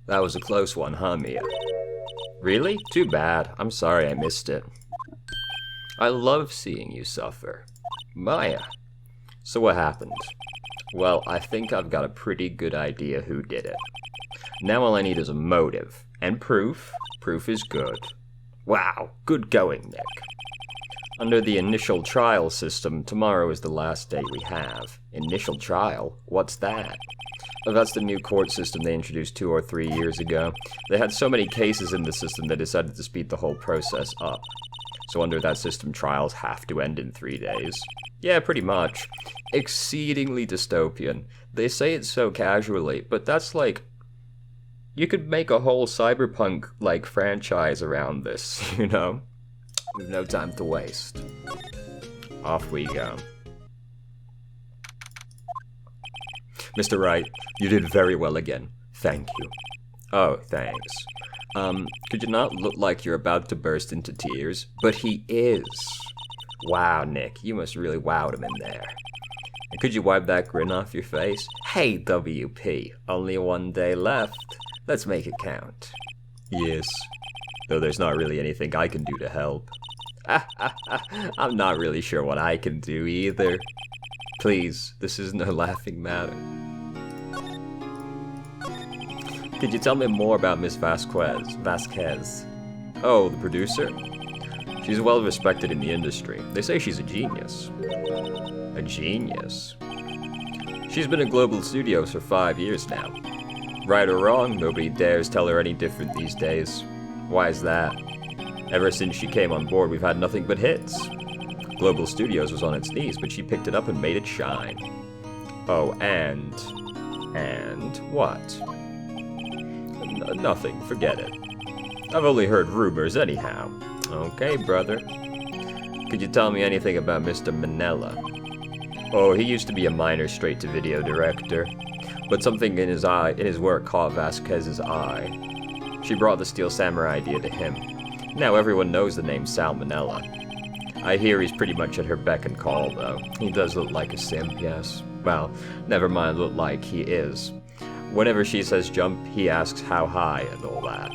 That was a close one, huh, Mia? Really? Too bad. I'm sorry I missed it. I love seeing you suffer. Maya. So what happened? Well, I think I've got a pretty good idea who did it. Now all I need is a motive. And proof. Proof is good. Wow, good going, Nick. Under the initial trial system, tomorrow is the last day we have. Initial trial? What's that? Well, that's the new court system they introduced 2 or 3 years ago. They had so many cases in the system they decided to speed the whole process up. So under that system, trials have to end in 3 days. Yeah, pretty much. Exceedingly dystopian. They say it so casually, but that's like... You could make a whole cyberpunk-like franchise around this, you know? We've no time to waste. Off we go. Mr. Wright, you did very well again. Thank you. Oh, thanks. Could you not look like you're about to burst into tears? But he is. Wow, Nick, you must really wowed him in there. And could you wipe that grin off your face? Hey, WP, only 1 day left. Let's make it count. Yes. Though there's not really anything I can do to help. I'm not really sure what I can do either. Please, this is no laughing matter. Could you tell me more about Miss Vasquez? Oh, the producer? She's well respected in the industry. They say she's a genius. A genius? She's been in Global Studios for 5 years now. Right or wrong, nobody dares tell her any different these days. Why is that? Ever since she came on board, we've had nothing but hits. Global Studios was on its knees, but she picked it up and made it shine. Oh, and what? Nothing, forget it. I've only heard rumors anyhow. Okay, brother. Could you tell me anything about Mr. Manella? Oh, he used to be a minor straight-to-video director, but something in his work caught Vasquez's eye. She brought the Steel Samurai idea to him. Now everyone knows the name Sal Manella. I hear he's pretty much at her beck and call, though. He does look like a simp, yes. Well, never mind look like, he is. Whenever she says jump, he asks how high and all that.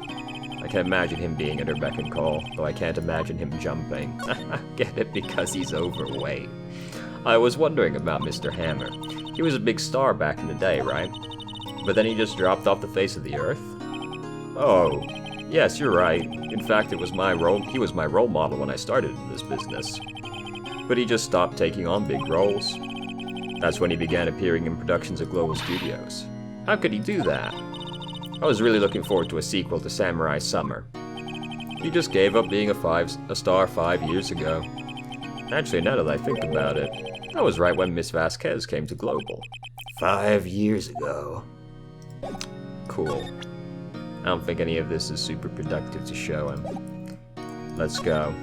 I can imagine him being at her beck and call, though I can't imagine him jumping. Get it? Because he's overweight. I was wondering about Mr. Hammer. He was a big star back in the day, right? But then he just dropped off the face of the earth? Oh, yes, you're right. In fact, he was my role model when I started in this business. But he just stopped taking on big roles. That's when he began appearing in productions at Global Studios. How could he do that? I was really looking forward to a sequel to Samurai Summer. He just gave up being a star 5 years ago. Actually, now that I think about it, I was right when Miss Vasquez came to Global. 5 years ago. Cool. I don't think any of this is super productive to show him. Let's go.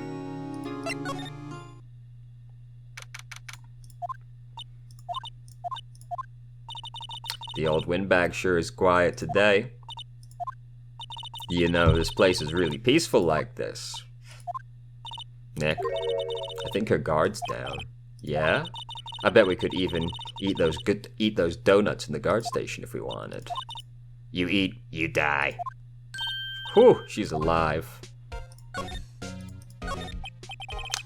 The old windbag sure is quiet today. You know, this place is really peaceful like this. Nick, I think her guard's down. Yeah? I bet we could even eat those donuts in the guard station if we wanted. You eat, you die. Whew, she's alive.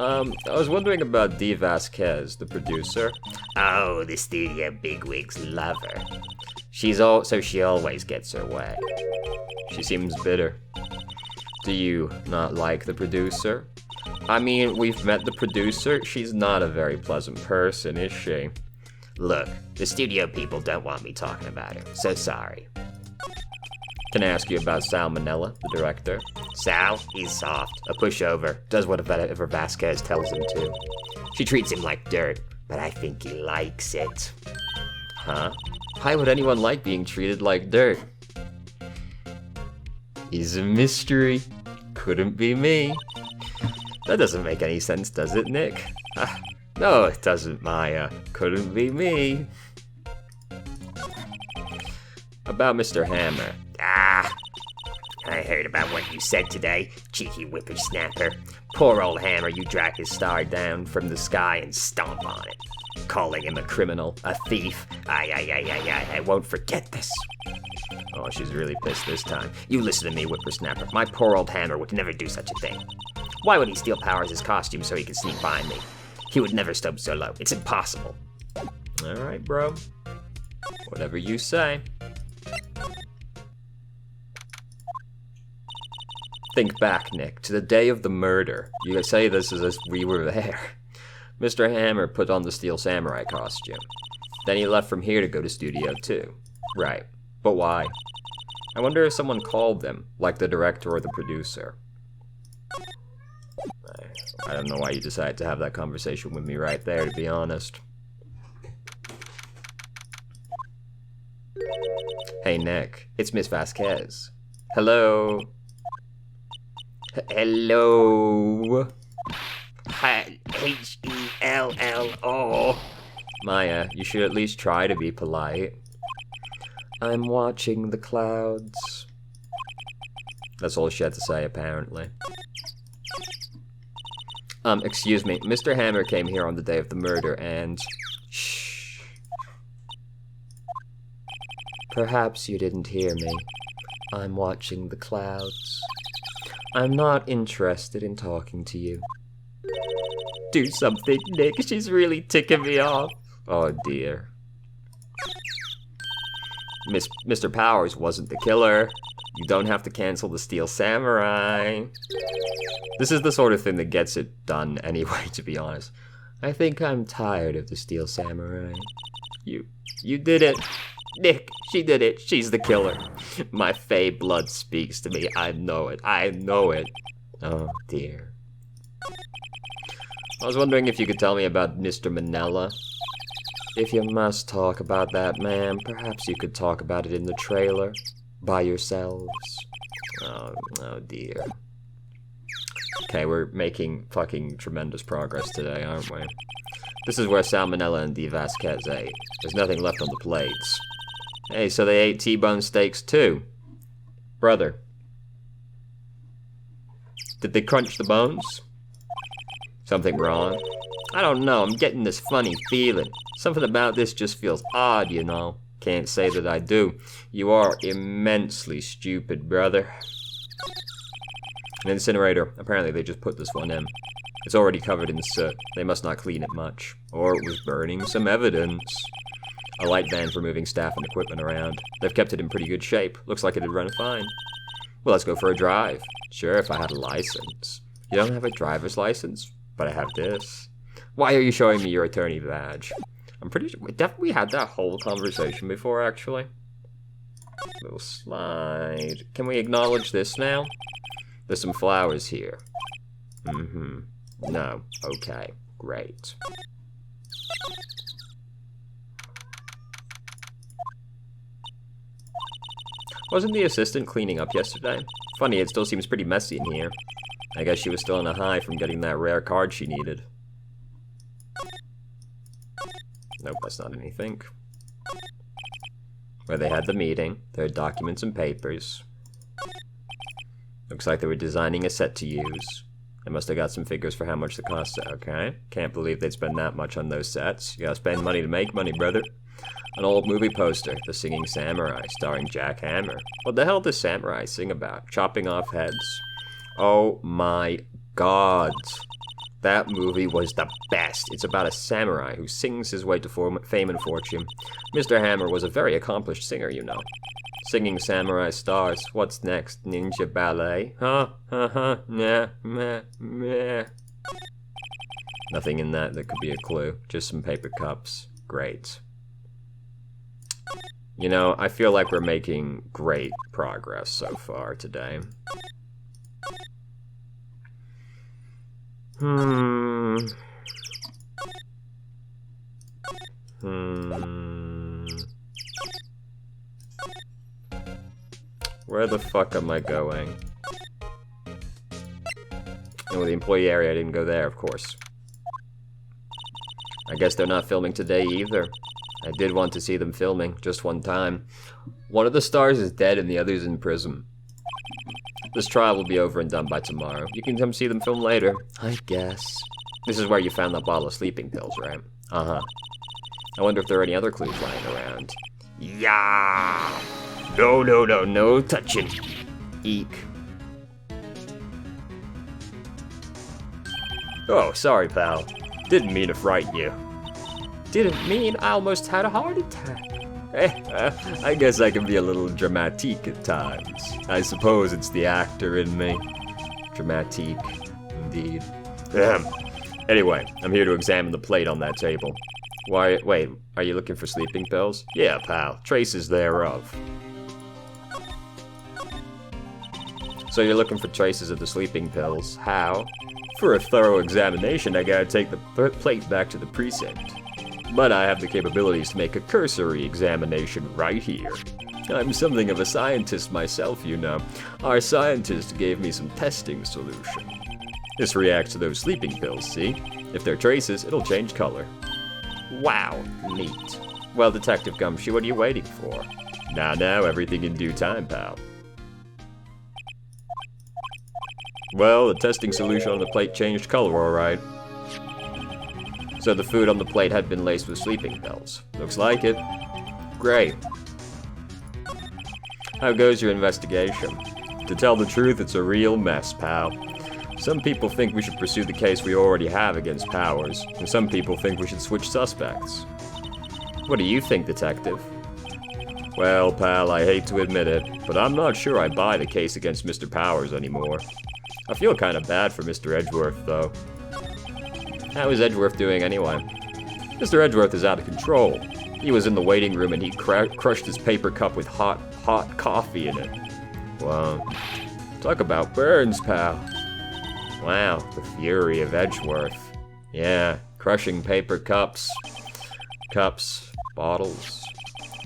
I was wondering about Dee Vasquez, the producer. Oh, the studio bigwigs love her. She always gets her way. She seems bitter. Do you not like the producer? I mean, we've met the producer. She's not a very pleasant person, is she? Look, the studio people don't want me talking about her, so sorry. Can I ask you about Sal Manella, the director? Sal? He's soft, a pushover, does whatever Vasquez tells him to. She treats him like dirt, but I think he likes it. Huh? Why would anyone like being treated like dirt? He's a mystery. Couldn't be me. That doesn't make any sense, does it, Nick? No, it doesn't, Maya. Couldn't be me. About Mr. Hammer. I heard about what you said today, cheeky whippersnapper. Poor old Hammer, you drag his star down from the sky and stomp on it. Calling him a criminal, a thief. I won't forget this. Oh, she's really pissed this time. You listen to me, whippersnapper. My poor old hammer would never do such a thing. Why would he steal Powers' costume so he could sneak by me? He would never stoop so low. It's impossible. Alright, bro. Whatever you say. Think back, Nick, to the day of the murder. You could say this as if we were there. Mr. Hammer put on the Steel Samurai costume. Then he left from here to go to Studio 2. Right. But why? I wonder if someone called them, like the director or the producer. I don't know why you decided to have that conversation with me right there, to be honest. Hey, Nick. It's Miss Vasquez. Hello? Hello? H-E-L-L-O. Maya, you should at least try to be polite. I'm watching the clouds. That's all she had to say, apparently. Excuse me. Mr. Hammer came here on the day of the murder and... Shh. Perhaps you didn't hear me. I'm watching the clouds. I'm not interested in talking to you. Do something, Nick. She's really ticking me off. Oh, dear. Mr. Powers wasn't the killer. You don't have to cancel the Steel Samurai. This is the sort of thing that gets it done anyway, to be honest. I think I'm tired of the Steel Samurai. You did it. Nick, she did it. She's the killer. My Fey blood speaks to me. I know it. I know it. Oh, dear. I was wondering if you could tell me about Mr. Manella. If you must talk about that man, perhaps you could talk about it in the trailer. By yourselves. Oh dear. Okay, we're making fucking tremendous progress today, aren't we? This is where Salmonella and the Vasquez ate. There's nothing left on the plates. Hey, so they ate T-bone steaks too. Brother. Did they crunch the bones? Something wrong? I don't know, I'm getting this funny feeling. Something about this just feels odd, you know. Can't say that I do. You are immensely stupid, brother. An incinerator. Apparently they just put this one in. It's already covered in soot. They must not clean it much. Or it was burning some evidence. A light van for moving staff and equipment around. They've kept it in pretty good shape. Looks like it'd run fine. Well, let's go for a drive. Sure, if I had a license. You don't have a driver's license? But I have this. Why are you showing me your attorney badge? I'm pretty sure we definitely had that whole conversation before, actually. Little slide. Can we acknowledge this now? There's some flowers here. No. Okay. Great. Wasn't the assistant cleaning up yesterday? Funny, it still seems pretty messy in here. I guess she was still on a high from getting that rare card she needed. Nope, that's not anything. Where they had the meeting, there are documents and papers. Looks like they were designing a set to use. They must have got some figures for how much the cost. Okay, can't believe they'd spend that much on those sets. You gotta spend money to make money, brother. An old movie poster, The Singing Samurai, starring Jack Hammer. What the hell does Samurai sing about? Chopping off heads. Oh my god. That movie was the best. It's about a samurai who sings his way to fame and fortune. Mr. Hammer was a very accomplished singer, you know. Singing samurai stars. What's next? Ninja ballet? Huh? Nah, meh, meh. Nothing in that could be a clue. Just some paper cups. Great. You know, I feel like we're making great progress so far today. Where the fuck am I going? Oh, the employee area, I didn't go there, of course. I guess they're not filming today either. I did want to see them filming, just one time. One of the stars is dead and the other's in prison. This trial will be over and done by tomorrow. You can come see them film later, I guess. This is where you found that bottle of sleeping pills, right? Uh-huh. I wonder if there are any other clues lying around. Yeah! No, no, no, no touching. Eek. Oh, sorry, pal. Didn't mean to frighten you. Didn't mean I almost had a heart attack. I guess I can be a little dramatique at times. I suppose it's the actor in me. Dramatique, indeed. Anyway, I'm here to examine the plate on that table. Wait, are you looking for sleeping pills? Yeah, pal, traces thereof. So you're looking for traces of the sleeping pills. How? For a thorough examination, I gotta take the plate back to the precinct. But I have the capabilities to make a cursory examination right here. I'm something of a scientist myself, you know. Our scientist gave me some testing solution. This reacts to those sleeping pills, see? If they're traces, it'll change color. Wow, neat. Well, Detective Gumshoe, what are you waiting for? Now, everything in due time, pal. Well, the testing solution on the plate changed color, alright. So the food on the plate had been laced with sleeping pills. Looks like it. Great. How goes your investigation? To tell the truth, it's a real mess, pal. Some people think we should pursue the case we already have against Powers, and some people think we should switch suspects. What do you think, Detective? Well, pal, I hate to admit it, but I'm not sure I buy the case against Mr. Powers anymore. I feel kind of bad for Mr. Edgeworth, though. How is Edgeworth doing anyway? Mr. Edgeworth is out of control. He was in the waiting room and he crushed his paper cup with hot coffee in it. Wow. Talk about burns, pal. Wow, the fury of Edgeworth. Yeah, crushing paper cups, bottles.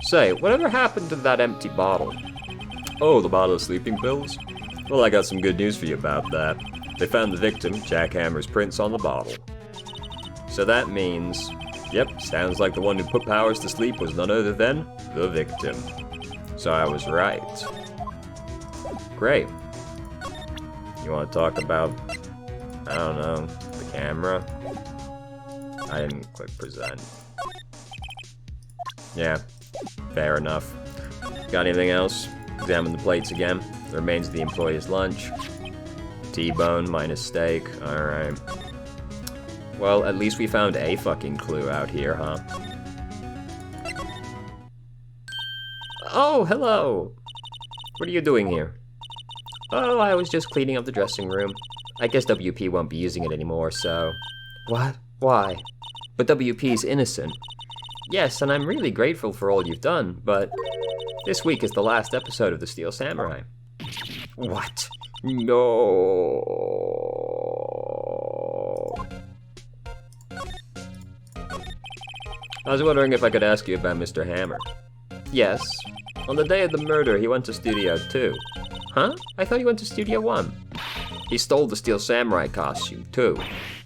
Say, whatever happened to that empty bottle? Oh, the bottle of sleeping pills? Well, I got some good news for you about that. They found the victim, Jack Hammer's prints on the bottle. So that means, yep, sounds like the one who put Powers to sleep was none other than the victim. So I was right. Great. You want to talk about, I don't know, the camera? I didn't click present. Yeah, fair enough. Got anything else? Examine the plates again. The remains of the employee's lunch. T-bone minus steak. Alright. Well, at least we found a fucking clue out here, huh? Oh, hello! What are you doing here? Oh, I was just cleaning up the dressing room. I guess WP won't be using it anymore, so... What? Why? But WP's innocent. Yes, and I'm really grateful for all you've done, but... This week is the last episode of The Steel Samurai. What? No. I was wondering if I could ask you about Mr. Hammer. Yes. On the day of the murder, he went to Studio 2. Huh? I thought he went to Studio 1. He stole the Steel Samurai costume, too.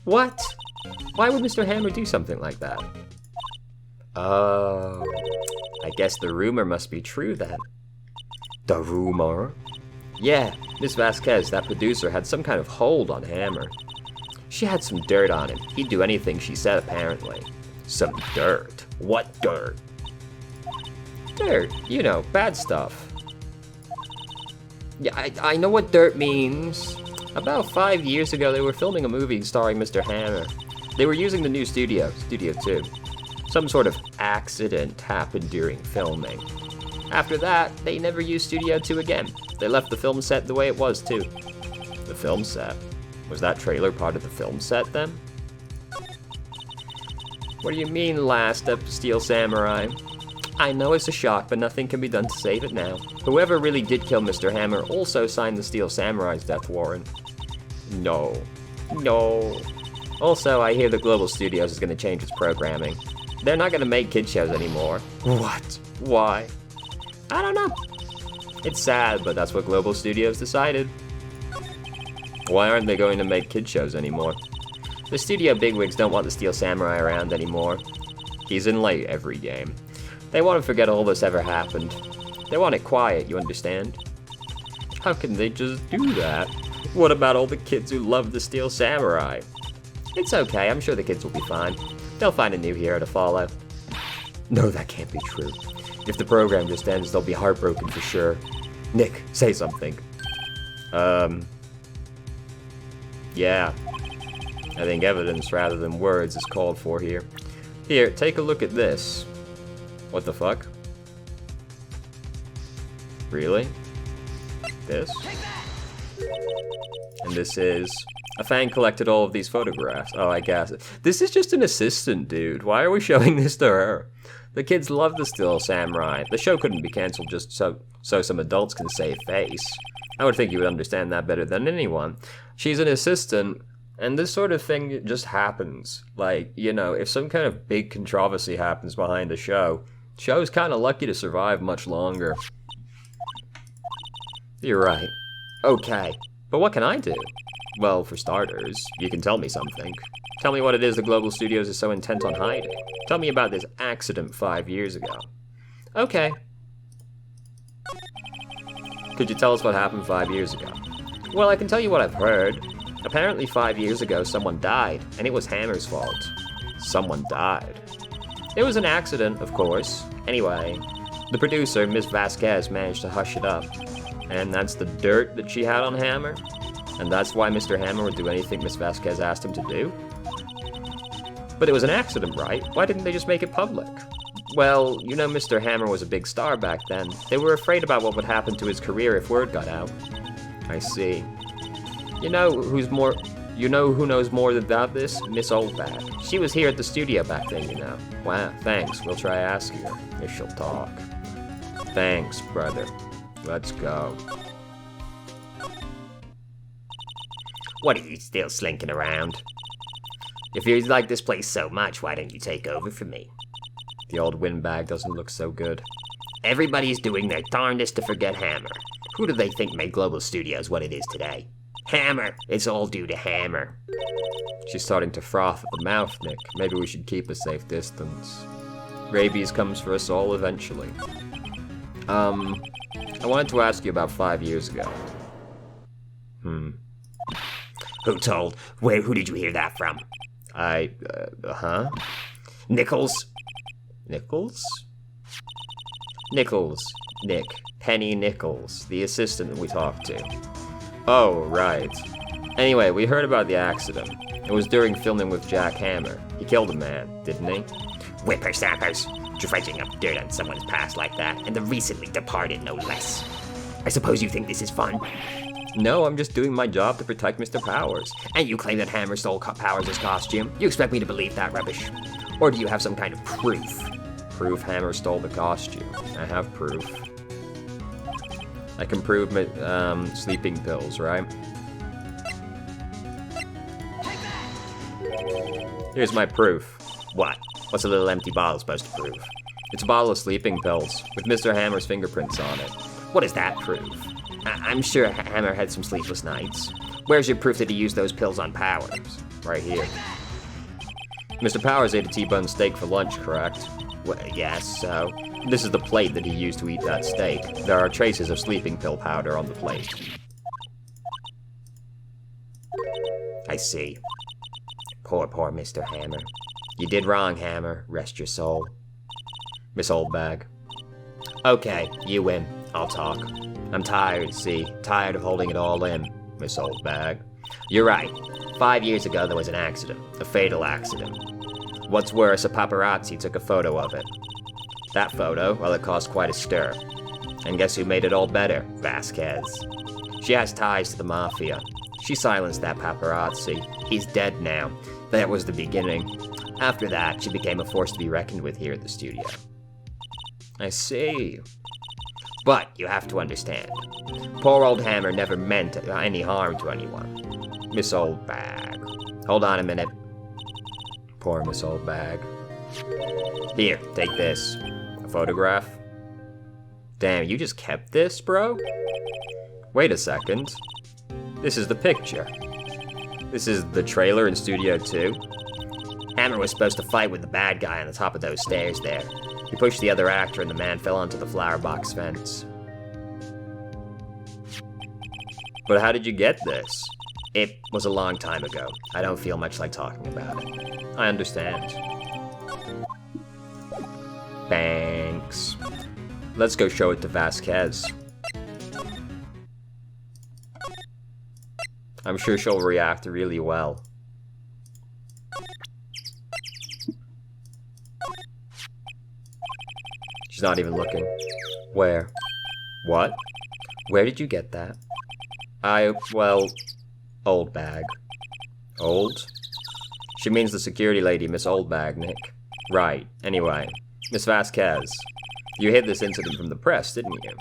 What? Why would Mr. Hammer do something like that? Oh, I guess the rumor must be true then. The rumor? Yeah, Miss Vasquez, that producer, had some kind of hold on Hammer. She had some dirt on him. He'd do anything she said, apparently. Some dirt? What dirt? Dirt, you know, bad stuff. Yeah, I know what dirt means. About 5 years ago, they were filming a movie starring Mr. Hammer. They were using the new studio, Studio 2. Some sort of accident happened during filming. After that, they never used Studio 2 again. They left the film set the way it was, too. The film set? Was that trailer part of the film set, then? What do you mean, last of Steel Samurai? I know it's a shock, but nothing can be done to save it now. Whoever really did kill Mr. Hammer also signed the Steel Samurai's death warrant. No. No. Also, I hear that Global Studios is going to change its programming. They're not going to make kid shows anymore. What? Why? I don't know. It's sad, but that's what Global Studios decided. Why aren't they going to make kid shows anymore? The studio bigwigs don't want the Steel Samurai around anymore. He's in like every game. They want to forget all this ever happened. They want it quiet, you understand? How can they just do that? What about all the kids who love the Steel Samurai? It's okay, I'm sure the kids will be fine. They'll find a new hero to follow. No, that can't be true. If the program just ends, they'll be heartbroken for sure. Nick, say something. Yeah. I think evidence rather than words is called for here. Here, take a look at this. What the fuck? Really? This? And this is... A fan collected all of these photographs. Oh, I guess. This is just an assistant, dude. Why are we showing this to her? The kids love the Still Samurai. The show couldn't be cancelled just so some adults can save face. I would think you would understand that better than anyone. She's an assistant, and this sort of thing just happens. Like, you know, if some kind of big controversy happens behind the show's kind of lucky to survive much longer. You're right. Okay, but what can I do? Well, for starters, you can tell me something. Tell me what it is the Global Studios is so intent on hiding. Tell me about this accident 5 years ago. Okay. Could you tell us what happened 5 years ago? Well, I can tell you what I've heard. Apparently 5 years ago, someone died, and it was Hammer's fault. Someone died. It was an accident, of course. Anyway, the producer, Miss Vasquez, managed to hush it up. And that's the dirt that she had on Hammer? And that's why Mr. Hammer would do anything Miss Vasquez asked him to do? But it was an accident, right? Why didn't they just make it public? Well, you know Mr. Hammer was a big star back then. They were afraid about what would happen to his career if word got out. I see. You know who knows more about this? Miss Oldbag. She was here at the studio back then, you know. Wow, thanks. We'll try asking her if she'll talk. Thanks, brother. Let's go. What are you still slinking around? If you like this place so much, why don't you take over for me? The old windbag doesn't look so good. Everybody's doing their darndest to forget Hammer. Who do they think made Global Studios what it is today? Hammer! It's all due to Hammer. She's starting to froth at the mouth, Nick. Maybe we should keep a safe distance. Rabies comes for us all eventually. I wanted to ask you about 5 years ago. Who told? Who did you hear that from? Huh? Nichols? Nichols? Nichols. Nick. Penny Nichols, the assistant that we talked to. Oh, right. Anyway, we heard about the accident. It was during filming with Jack Hammer. He killed a man, didn't he? Whippersnappers. Dredging up dirt on someone's past like that, and the recently departed no less. I suppose you think this is fun? No, I'm just doing my job to protect Mr. Powers. And you claim that Hammer stole Powers' costume? You expect me to believe that rubbish? Or do you have some kind of proof? Proof Hammer stole the costume. I have proof. I can prove sleeping pills, right? Here's my proof. What? What's a little empty bottle supposed to prove? It's a bottle of sleeping pills, with Mr. Hammer's fingerprints on it. What does that prove? I'm sure Hammer had some sleepless nights. Where's your proof that he used those pills on Powers? Right here. Mr. Powers ate a T-bone steak for lunch, correct? Well, yes, so? This is the plate that he used to eat that steak. There are traces of sleeping pill powder on the plate. I see. Poor Mr. Hammer. You did wrong, Hammer. Rest your soul. Miss Oldbag. Okay, you win. I'll talk. I'm tired, see? Tired of holding it all in, Miss Oldbag. You're right. 5 years ago, there was an accident. A fatal accident. What's worse, a paparazzi took a photo of it. That photo, well, it caused quite a stir. And guess who made it all better? Vasquez. She has ties to the Mafia. She silenced that paparazzi. He's dead now. That was the beginning. After that, she became a force to be reckoned with here at the studio. I see. But you have to understand, poor old Hammer never meant any harm to anyone. Miss Oldbag. Hold on a minute. Poor Miss Oldbag. Here, take this. A photograph? Damn, you just kept this, bro? Wait a second. This is the picture. This is the trailer in Studio 2. Hammer was supposed to fight with the bad guy on the top of those stairs there. He pushed the other actor and the man fell onto the flower box fence. But how did you get this? It was a long time ago. I don't feel much like talking about it. I understand. Thanks. Let's go show it to Vasquez. I'm sure she'll react really well. She's not even looking. Where? What? Where did you get that? Well, old bag. Old? She means the security lady, Miss Oldbag, Nick. Right. Anyway, Miss Vasquez, you hid this incident from the press, didn't you?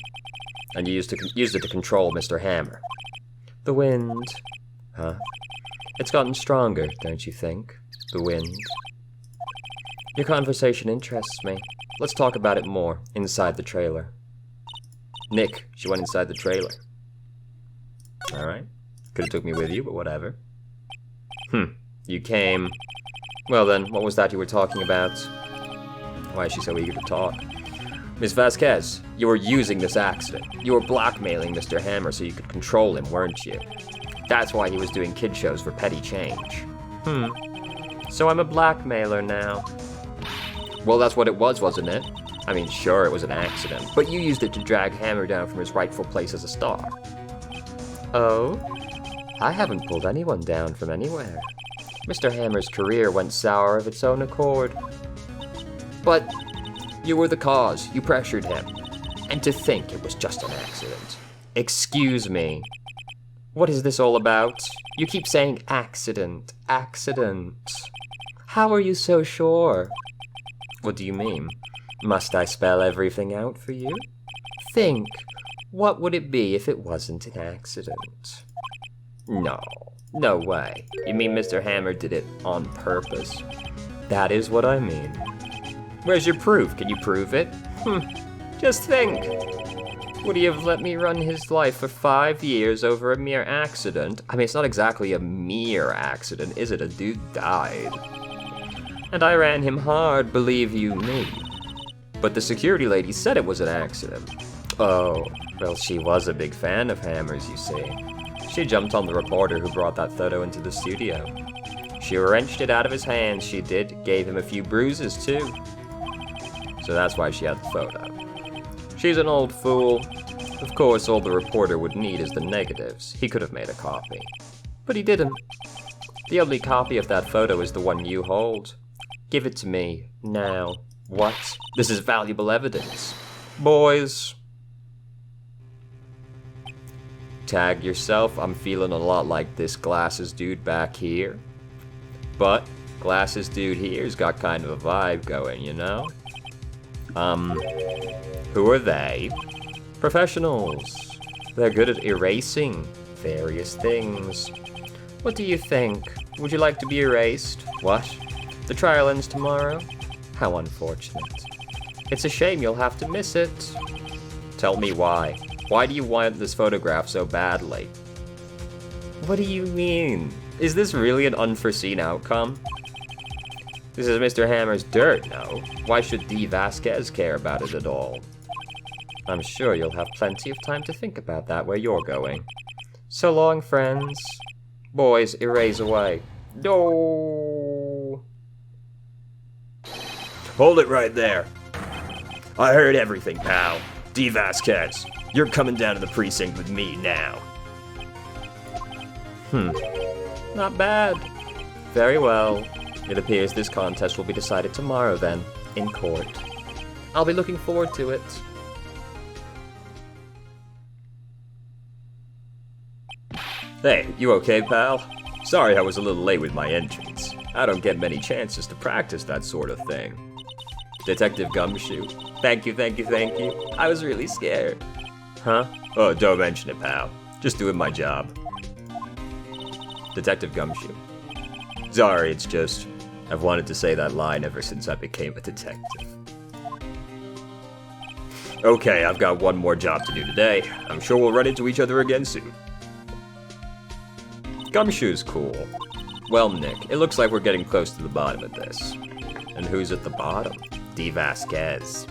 And you used it to control Mr. Hammer. The wind. Huh? It's gotten stronger, don't you think? The wind. Your conversation interests me. Let's talk about it more, inside the trailer. Nick, she went inside the trailer. Alright. Could've took me with you, but whatever. You came... Well then, what was that you were talking about? Why is she so eager to talk? Miss Vasquez, you were using this accident. You were blackmailing Mr. Hammer so you could control him, weren't you? That's why he was doing kid shows for petty change. So I'm a blackmailer now. Well, that's what it was, wasn't it? I mean, sure, it was an accident, but you used it to drag Hammer down from his rightful place as a star. Oh? I haven't pulled anyone down from anywhere. Mr. Hammer's career went sour of its own accord. But you were the cause. You pressured him. And to think it was just an accident. Excuse me. What is this all about? You keep saying accident, accident. How are you so sure? What do you mean? Must I spell everything out for you? Think. What would it be if it wasn't an accident? No. No way. You mean Mr. Hammer did it on purpose? That is what I mean. Where's your proof? Can you prove it? Just think. Would he have let me run his life for 5 years over a mere accident? I mean, it's not exactly a mere accident, is it? A dude died. And I ran him hard, believe you me. But the security lady said it was an accident. Oh, well, she was a big fan of Hammer's, you see. She jumped on the reporter who brought that photo into the studio. She wrenched it out of his hands, she did, gave him a few bruises too. So that's why she had the photo. She's an old fool. Of course, all the reporter would need is the negatives. He could have made a copy. But he didn't. The only copy of that photo is the one you hold. Give it to me, now. What? This is valuable evidence. Boys. Tag yourself, I'm feeling a lot like this glasses dude back here. But, glasses dude here's got kind of a vibe going, you know? Who are they? Professionals. They're good at erasing various things. What do you think? Would you like to be erased? What? The trial ends tomorrow? How unfortunate. It's a shame you'll have to miss it. Tell me why. Why do you want this photograph so badly? What do you mean? Is this really an unforeseen outcome? This is Mr. Hammer's dirt, no? Why should D. Vasquez care about it at all? I'm sure you'll have plenty of time to think about that where you're going. So long, friends. Boys, erase away. No. Hold it right there. I heard everything, pal. D. Vasquez, you're coming down to the precinct with me now. Not bad. Very well. It appears this contest will be decided tomorrow then, in court. I'll be looking forward to it. Hey, you okay, pal? Sorry I was a little late with my entrance. I don't get many chances to practice that sort of thing. Detective Gumshoe. Thank you. I was really scared. Huh? Oh, don't mention it, pal. Just doing my job. Detective Gumshoe. Sorry, it's just... I've wanted to say that line ever since I became a detective. Okay, I've got one more job to do today. I'm sure we'll run into each other again soon. Gumshoe's cool. Well, Nick, it looks like we're getting close to the bottom of this. And who's at the bottom? D. Vasquez.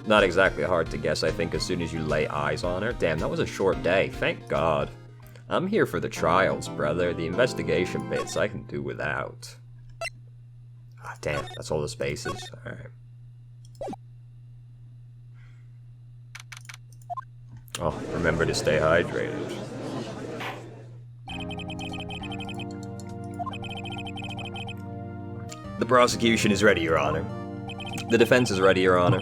Not exactly hard to guess, I think, as soon as you lay eyes on her. Damn, that was a short day, thank God. I'm here for the trials, brother. The investigation bits I can do without. Ah, damn, that's all the spaces. Alright. Oh, remember to stay hydrated. The prosecution is ready, Your Honor. The defense is ready, Your Honor.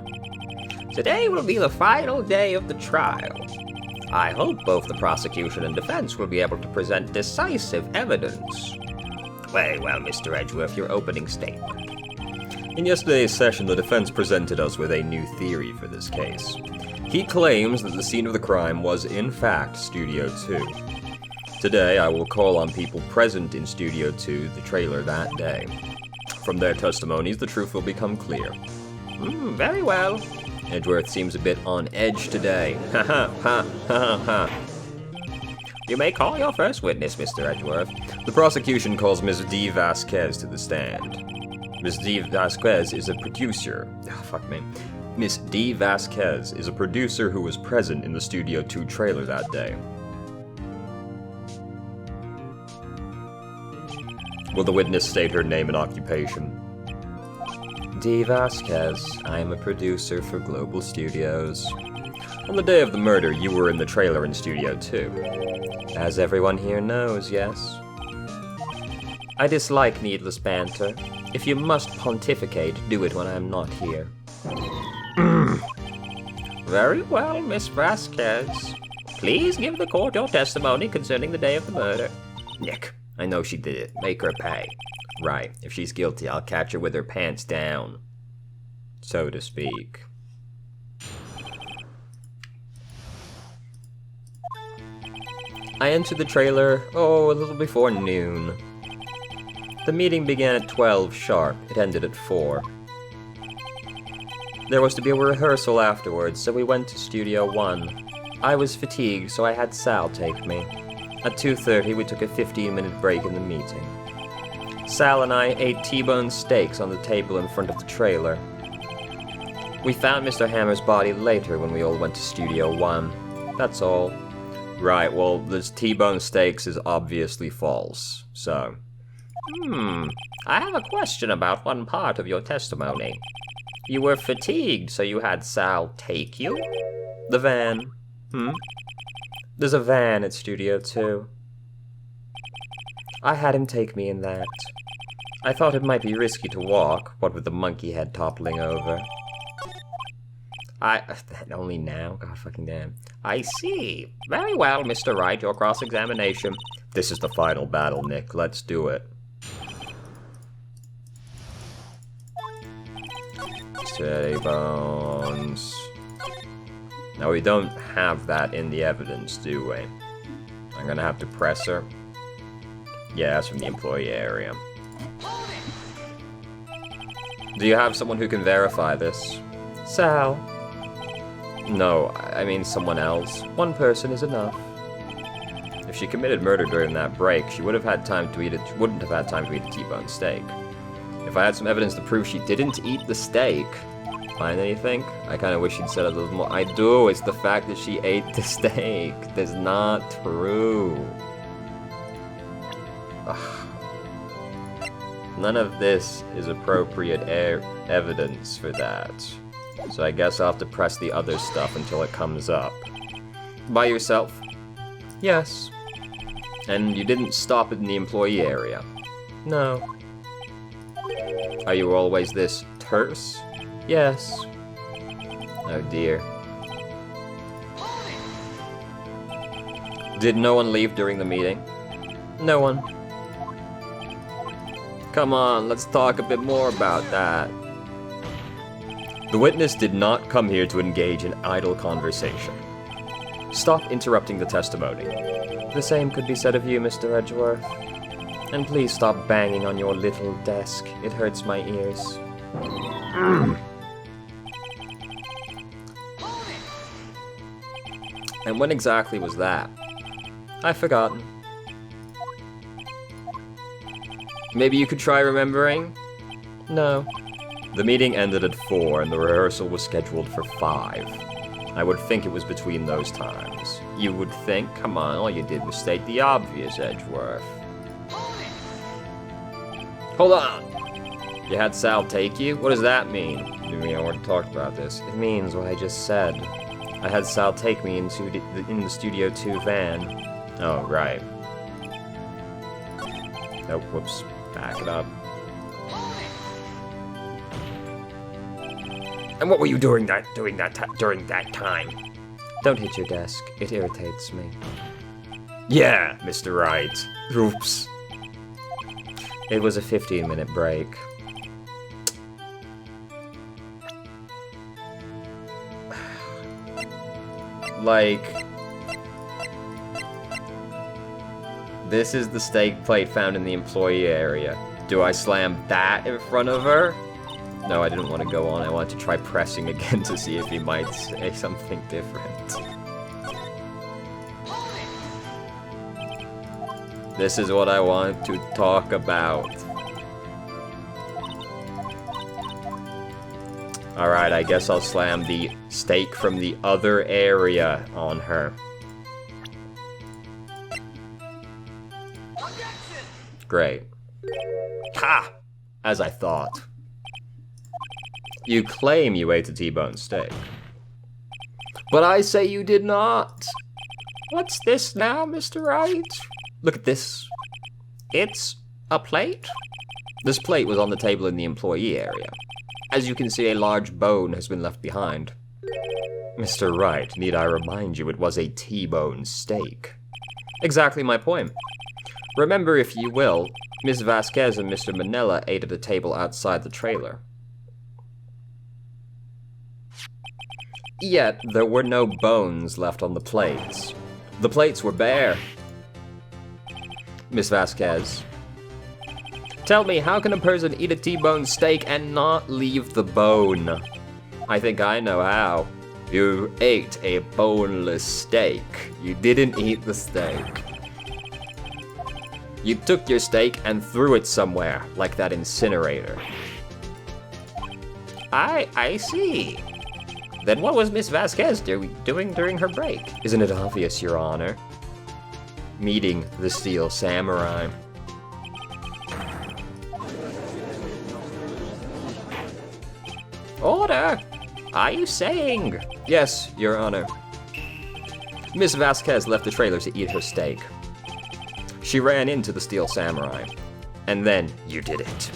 Today will be the final day of the trial. I hope both the prosecution and defense will be able to present decisive evidence. Very well, Mr. Edgeworth, your opening statement. In yesterday's session, the defense presented us with a new theory for this case. He claims that the scene of the crime was, in fact, Studio 2. Today, I will call on people present in Studio 2, the trailer that day. From their testimonies, the truth will become clear. Very well. Edgeworth seems a bit on edge today. Ha ha ha ha ha. You may call your first witness, Mr. Edgeworth. The prosecution calls Ms. D. Vasquez to the stand. Ms. D. Vasquez is a producer. Miss D. Vasquez is a producer who was present in the Studio 2 trailer that day. Will the witness state her name and occupation? D. Vasquez. I am a producer for Global Studios. On the day of the murder, you were in the trailer in Studio 2. As everyone here knows, yes. I dislike needless banter. If you must pontificate, do it when I am not here. Very well, Miss Vasquez. Please give the court your testimony concerning the day of the murder. Nick, I know she did it. Make her pay. Right. If she's guilty, I'll catch her with her pants down. So to speak. I entered the trailer, a little before noon. The meeting began at 12 sharp. It ended at 4. There was to be a rehearsal afterwards, so we went to Studio 1. I was fatigued, so I had Sal take me. At 2:30, we took a 15-minute break in the meeting. Sal and I ate T-bone steaks on the table in front of the trailer. We found Mr. Hammer's body later when we all went to Studio 1. That's all. Right, well, this T-bone steaks is obviously false, so... I have a question about one part of your testimony. You were fatigued, so you had Sal take you? The van. There's a van at Studio 2. I had him take me in that. I thought it might be risky to walk, what with the monkey head toppling over. Only now? God fucking damn. I see. Very well, Mr. Wright, your cross-examination. This is the final battle, Nick. Let's do it. Steady bones. Now, we don't have that in the evidence, do we? I'm gonna have to press her. Yeah, that's from the employee area. Do you have someone who can verify this? Sal. No, I mean someone else. One person is enough. If she committed murder during that break, she would have had time to eat it. She wouldn't have had time to eat a T-bone steak. If I had some evidence to prove she didn't eat the steak, find anything? I kind of wish she'd said a little more. I do. It's the fact that she ate the steak. That's not true. Ugh. None of this is appropriate evidence for that. So I guess I'll have to press the other stuff until it comes up. By yourself? Yes. And you didn't stop in the employee area? No. Are you always this terse? Yes. Oh dear. Did no one leave during the meeting? No one. Come on, let's talk a bit more about that. The witness did not come here to engage in idle conversation. Stop interrupting the testimony. The same could be said of you, Mr. Edgeworth. And please stop banging on your little desk. It hurts my ears. And when exactly was that? I've forgotten. Maybe you could try remembering? No. The meeting ended at 4 and the rehearsal was scheduled for 5. I would think it was between those times. You would think? Come on, all you did was state the obvious, Edgeworth. Hold on! You had Sal take you? What does that mean? I already talked about this. It means what I just said. I had Sal take me into in the Studio 2 van. Oh, right. Oh, whoops. Back it up. And what were you doing during that time? Don't hit your desk. It irritates me. Yeah, Mr. Wright. Oops. It was a 15-minute break. Like, this is the steak plate found in the employee area. Do I slam that in front of her? No, I didn't want to go on. I wanted to try pressing again to see if he might say something different. This is what I want to talk about. Alright, I guess I'll slam the steak from the other area on her. Great. Ha! As I thought. You claim you ate a T-bone steak. But I say you did not. What's this now, Mr. Wright? Look at this. It's a plate? This plate was on the table in the employee area. As you can see, a large bone has been left behind. Mr. Wright, need I remind you it was a T-bone steak? Exactly my point. Remember, if you will, Miss Vasquez and Mr. Manella ate at a table outside the trailer. Yet, there were no bones left on the plates. The plates were bare. Miss Vasquez, tell me, how can a person eat a T-bone steak and not leave the bone? I think I know how. You ate a boneless steak. You didn't eat the steak. You took your steak and threw it somewhere, like that incinerator. I see. Then what was Miss Vasquez doing during her break? Isn't it obvious, Your Honor? Meeting the Steel Samurai. Order! Are you saying? Yes, Your Honor. Miss Vasquez left the trailer to eat her steak. She ran into the Steel Samurai. And then you did it.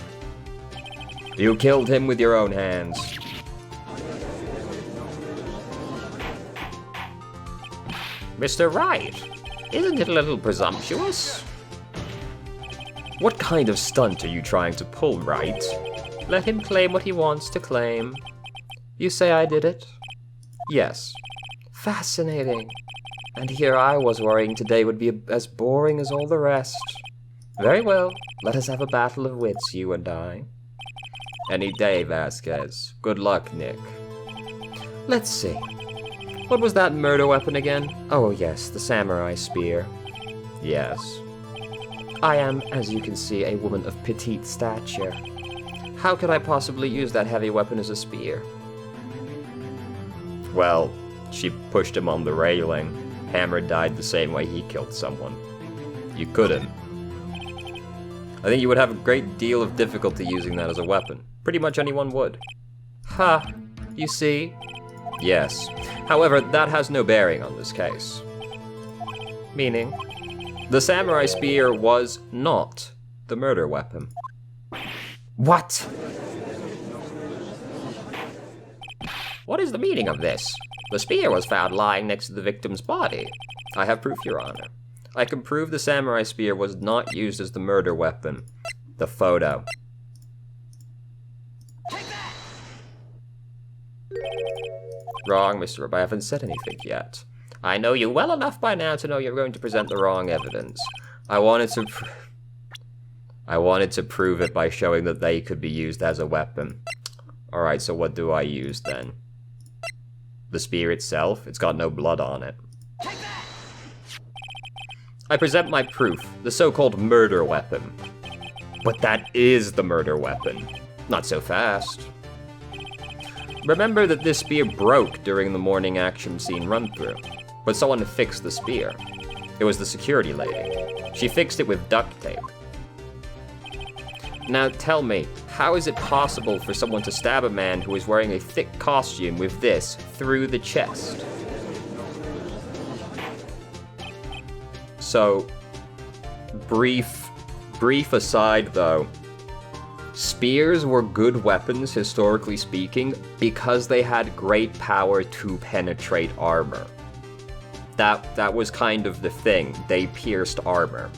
You killed him with your own hands. Mr. Wright, isn't it a little presumptuous? What kind of stunt are you trying to pull, Wright? Let him claim what he wants to claim. You say I did it? Yes. Fascinating. And here I was worrying today would be as boring as all the rest. Very well, let us have a battle of wits, you and I. Any day, Vasquez. Good luck, Nick. Let's see. What was that murder weapon again? Oh yes, the samurai spear. Yes. I am, as you can see, a woman of petite stature. How could I possibly use that heavy weapon as a spear? Well, she pushed him on the railing. Hammer died the same way he killed someone. You couldn't. I think you would have a great deal of difficulty using that as a weapon. Pretty much anyone would. Ha! You see? Yes. However, that has no bearing on this case. Meaning? The samurai spear was not the murder weapon. What? What is the meaning of this? The spear was found lying next to the victim's body. I have proof, Your Honor. I can prove the samurai spear was not used as the murder weapon. The photo. Wrong, Mr. Rub. I haven't said anything yet. I know you well enough by now to know you're going to present the wrong evidence. I wanted to prove it by showing that they could be used as a weapon. Alright, so what do I use then? The spear itself? It's got no blood on it. I present my proof, the so-called murder weapon. But that is the murder weapon. Not so fast. Remember that this spear broke during the morning action scene run-through, but someone fixed the spear. It was the security lady. She fixed it with duct tape. Now tell me, how is it possible for someone to stab a man who is wearing a thick costume with this through the chest? So, brief aside though, spears were good weapons, historically speaking, because they had great power to penetrate armor. That was kind of the thing. They pierced armor.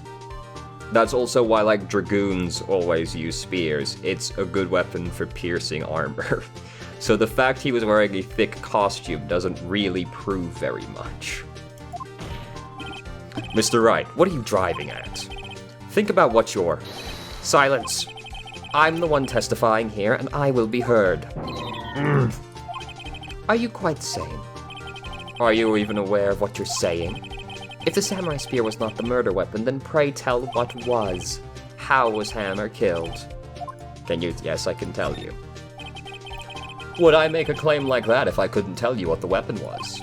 That's also why, like, dragoons always use spears. It's a good weapon for piercing armor. So the fact he was wearing a thick costume doesn't really prove very much. Mr. Wright, what are you driving at? Think about what you're... Silence. I'm the one testifying here, and I will be heard. Are you quite sane? Are you even aware of what you're saying? If the samurai spear was not the murder weapon, then pray tell what was. How was Hammer killed? Can you? Yes, I can tell you. Would I make a claim like that if I couldn't tell you what the weapon was?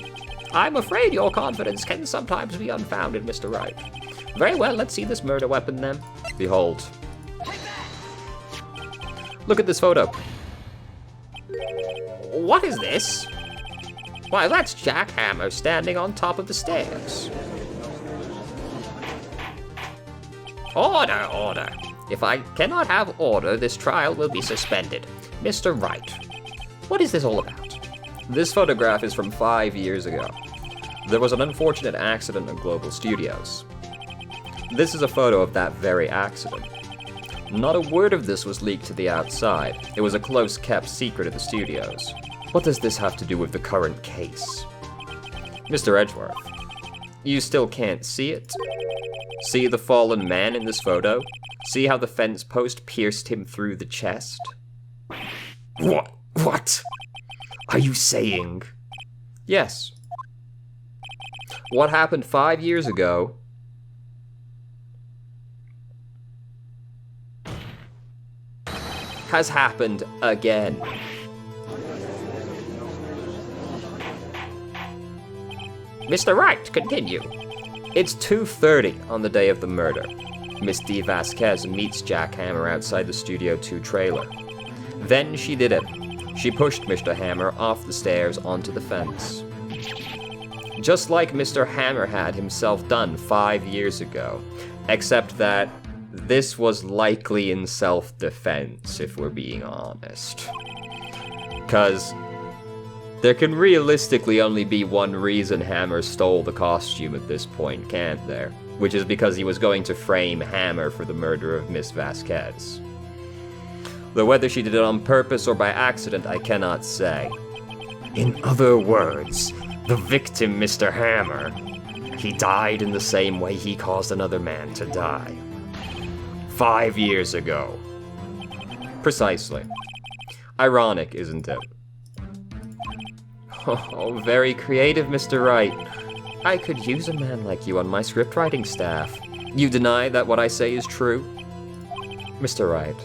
I'm afraid your confidence can sometimes be unfounded, Mr. Wright. Very well, let's see this murder weapon then. Behold. Look at this photo. What is this? Why, that's Jack Hammer standing on top of the stairs. Order, order. If I cannot have order, this trial will be suspended. Mr. Wright, what is this all about? This photograph is from 5 years ago. There was an unfortunate accident at Global Studios. This is a photo of that very accident. Not a word of this was leaked to the outside. It was a close-kept secret at the studios. What does this have to do with the current case? Mr. Edgeworth, you still can't see it? See the fallen man in this photo? See how the fence post pierced him through the chest? What? Are you saying? Yes. What happened 5 years ago has happened again. Mr. Wright, continue. It's 2:30 on the day of the murder. Miss D. Vasquez meets Jack Hammer outside the Studio 2 trailer. Then she did it. She pushed Mr. Hammer off the stairs onto the fence. Just like Mr. Hammer had himself done 5 years ago, except that this was likely in self-defense, if we're being honest. 'Cause there can realistically only be one reason Hammer stole the costume at this point, can't there? Which is because he was going to frame Hammer for the murder of Miss Vasquez. Though whether she did it on purpose or by accident, I cannot say. In other words, the victim, Mr. Hammer, he died in the same way he caused another man to die. 5 years ago. Precisely. Ironic, isn't it? Oh, very creative, Mr. Wright. I could use a man like you on my scriptwriting staff. You deny that what I say is true? Mr. Wright,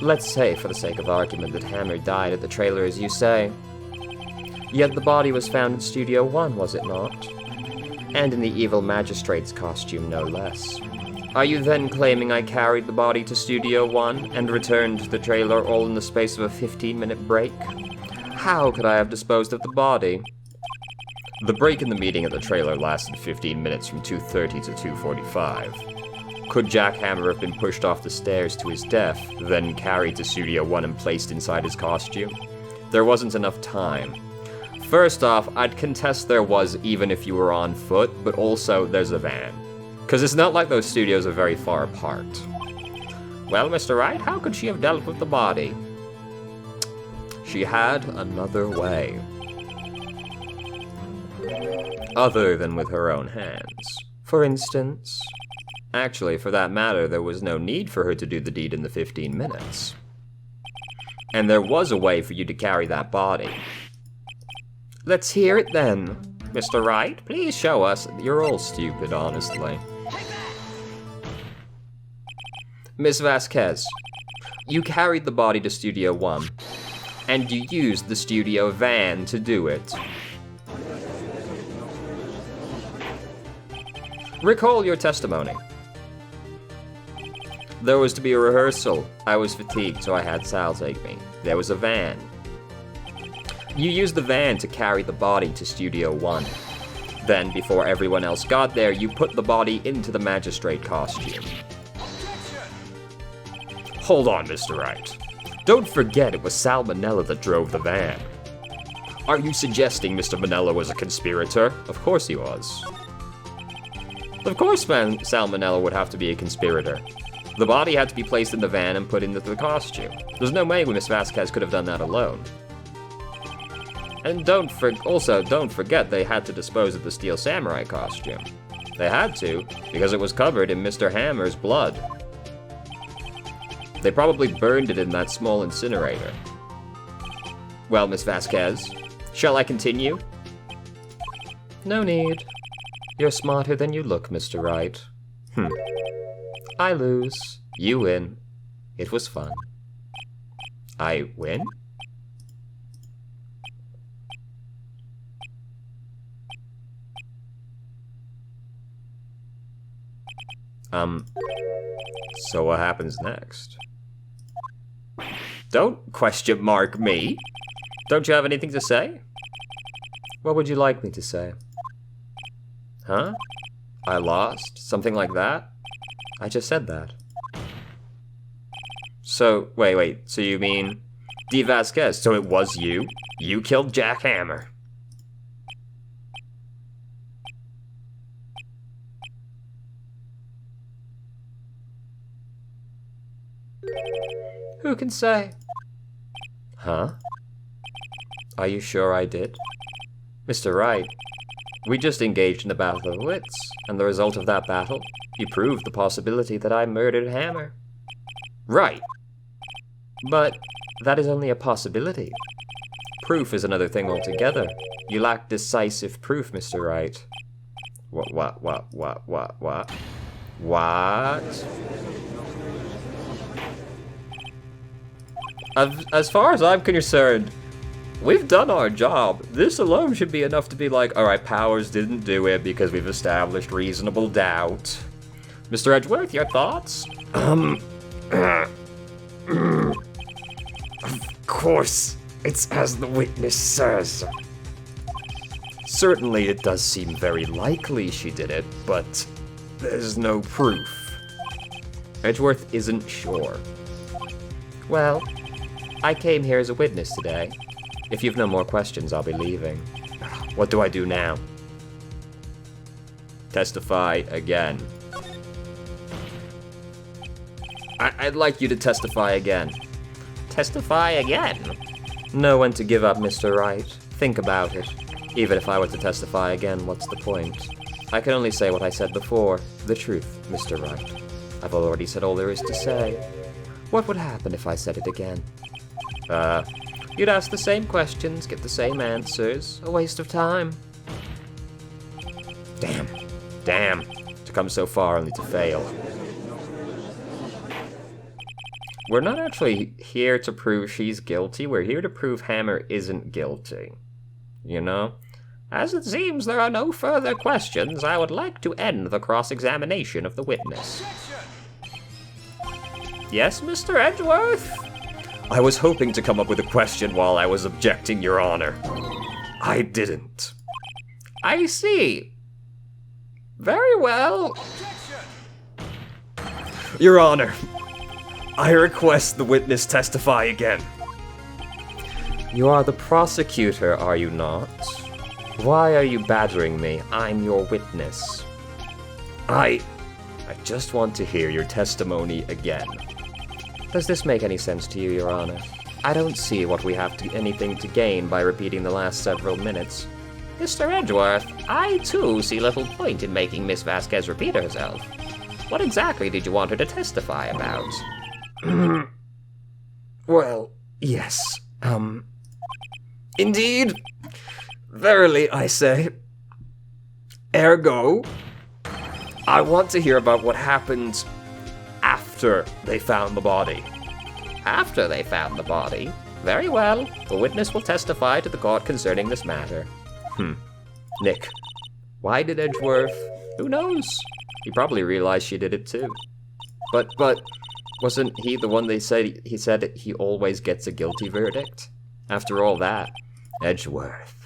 let's say, for the sake of argument, that Hammer died at the trailer as you say. Yet the body was found in Studio 1, was it not? And in the evil magistrate's costume, no less. Are you then claiming I carried the body to Studio 1 and returned to the trailer all in the space of a 15-minute break? How could I have disposed of the body? The break in the meeting at the trailer lasted 15 minutes from 2:30 to 2:45. Could Jack Hammer have been pushed off the stairs to his death, then carried to Studio 1 and placed inside his costume? There wasn't enough time. First off, I'd contest there was even if you were on foot, but also there's a van. Because it's not like those studios are very far apart. Well, Mr. Wright, how could she have dealt with the body? She had another way. Other than with her own hands. For instance... Actually, for that matter, there was no need for her to do the deed in the 15 minutes. And there was a way for you to carry that body. Let's hear it then. Mr. Wright, please show us. You're all stupid, honestly. Miss Vasquez, you carried the body to Studio 1, and you used the studio van to do it. Recall your testimony. There was to be a rehearsal. I was fatigued, so I had Sal take me. There was a van. You used the van to carry the body to Studio 1. Then, before everyone else got there, you put the body into the magistrate costume. Hold on, Mr. Wright. Don't forget it was Salmonella that drove the van. Are you suggesting Mr. Manella was a conspirator? Of course he was. Of course, Salmonella would have to be a conspirator. The body had to be placed in the van and put into the costume. There's no way Miss Vasquez could have done that alone. And don't forget they had to dispose of the Steel Samurai costume. They had to, because it was covered in Mr. Hammer's blood. They probably burned it in that small incinerator. Well, Miss Vasquez, shall I continue? No need. You're smarter than you look, Mr. Wright. I lose. You win. It was fun. I win? So what happens next? Don't question mark me. Don't you have anything to say? What would you like me to say? Huh? I lost? Something like that? I just said that. So, wait, so you mean... D. Vasquez, so it was you? You killed Jack Hammer. Who can say? Huh? Are you sure I did? Mr. Wright, we just engaged in a battle of wits, and the result of that battle, you proved the possibility that I murdered Hammer. Right. But that is only a possibility. Proof is another thing altogether. You lack decisive proof, Mr. Wright. What? What? As far as I'm concerned, we've done our job. This alone should be enough to be like, alright, Powers didn't do it because we've established reasonable doubt. Mr. Edgeworth, your thoughts? Of course, it's as the witness says. Certainly it does seem very likely she did it, but there's no proof. Edgeworth isn't sure. Well, I came here as a witness today. If you've no more questions, I'll be leaving. What do I do now? Testify again. I'd like you to testify again. Testify again? Know when to give up, Mr. Wright. Think about it. Even if I were to testify again, what's the point? I can only say what I said before. The truth, Mr. Wright. I've already said all there is to say. What would happen if I said it again? You'd ask the same questions, get the same answers. A waste of time. Damn. To come so far only to fail. We're not actually here to prove she's guilty, we're here to prove Hammer isn't guilty. You know? As it seems there are no further questions, I would like to end the cross-examination of the witness. Yes, Mr. Edgeworth? I was hoping to come up with a question while I was objecting, Your Honor. I didn't. I see. Very well. Your Honor, I request the witness testify again. You are the prosecutor, are you not? Why are you badgering me? I'm your witness. I just want to hear your testimony again. Does this make any sense to you, Your Honor? I don't see what we have anything to gain by repeating the last several minutes. Mr. Edgeworth, I too see little point in making Miss Vasquez repeat herself. What exactly did you want her to testify about? Well, yes, indeed. Verily, I say. Ergo, I want to hear about what happened after they found the body. After they found the body? Very well. The witness will testify to the court concerning this matter. Nick, why did Edgeworth? Who knows? He probably realized she did it too. But wasn't he the one he said he always gets a guilty verdict? After all that, Edgeworth.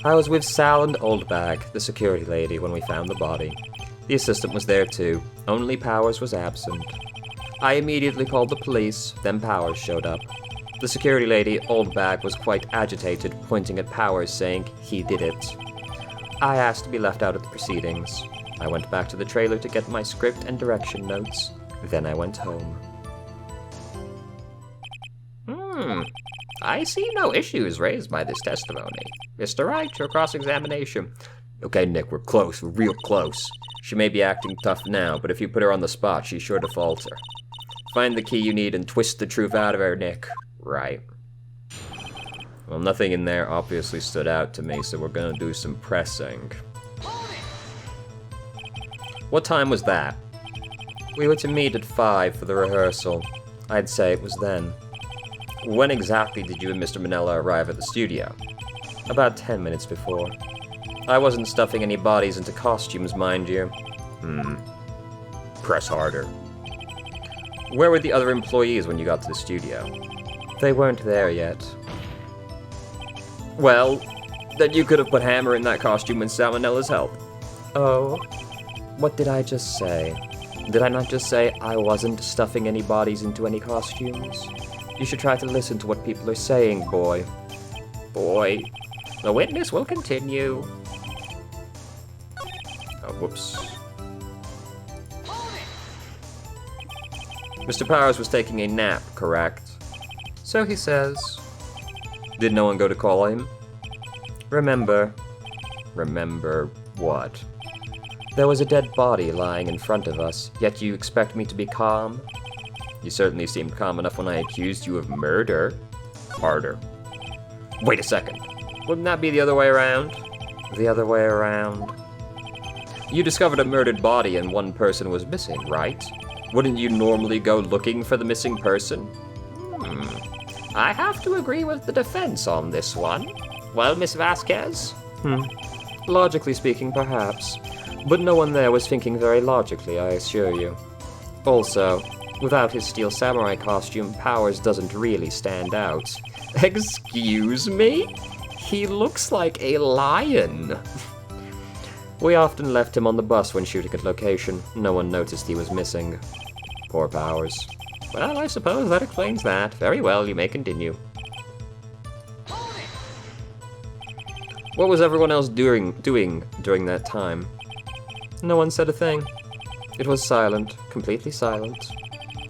I was with Sal and Oldbag, the security lady, when we found the body. The assistant was there too, only Powers was absent. I immediately called the police, then Powers showed up. The security lady, Oldbag, was quite agitated, pointing at Powers, saying he did it. I asked to be left out of the proceedings. I went back to the trailer to get my script and direction notes. Then I went home. I see no issues raised by this testimony. Mr. Wright, your cross-examination. Okay, Nick, we're close. We're real close. She may be acting tough now, but if you put her on the spot, she's sure to falter. Find the key you need and twist the truth out of her, Nick. Right. Well, nothing in there obviously stood out to me, so we're gonna do some pressing. What time was that? We were to meet at 5 for the rehearsal. I'd say it was then. When exactly did you and Mr. Manella arrive at the studio? About 10 minutes before. I wasn't stuffing any bodies into costumes, mind you. Press harder. Where were the other employees when you got to the studio? They weren't there yet. Well, then you could have put Hammer in that costume with Salmonella's help. Oh? What did I just say? Did I not just say I wasn't stuffing any bodies into any costumes? You should try to listen to what people are saying, boy. Boy. The witness will continue. Oh, whoops. Mr. Powers was taking a nap, correct? So he says. Did no one go to call him? Remember what? There was a dead body lying in front of us, yet you expect me to be calm? You certainly seemed calm enough when I accused you of murder. Harder. Wait a second. Wouldn't that be the other way around? The other way around. You discovered a murdered body and one person was missing, right? Wouldn't you normally go looking for the missing person? I have to agree with the defense on this one. Well, Miss Vasquez? Logically speaking, perhaps. But no one there was thinking very logically, I assure you. Also, without his steel samurai costume, Powers doesn't really stand out. Excuse me? He looks like a lion. We often left him on the bus when shooting at location. No one noticed he was missing. Poor Powers. Well, I suppose that explains that. Very well, you may continue. What was everyone else doing during that time? No one said a thing. It was silent, completely silent.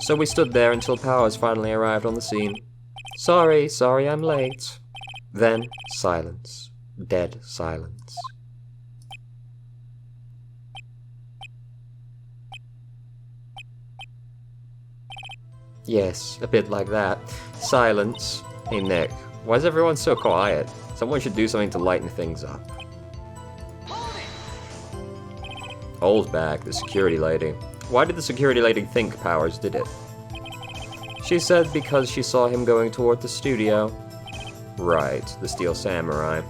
So we stood there until Powers finally arrived on the scene. Sorry, I'm late. Then, silence. Dead silence. Yes, a bit like that. Silence. Hey Nick, why is everyone so quiet? Someone should do something to lighten things up. Oldbag, the security lady. Why did the security lady think Powers did it? She said because she saw him going toward the studio. Right, the Steel Samurai.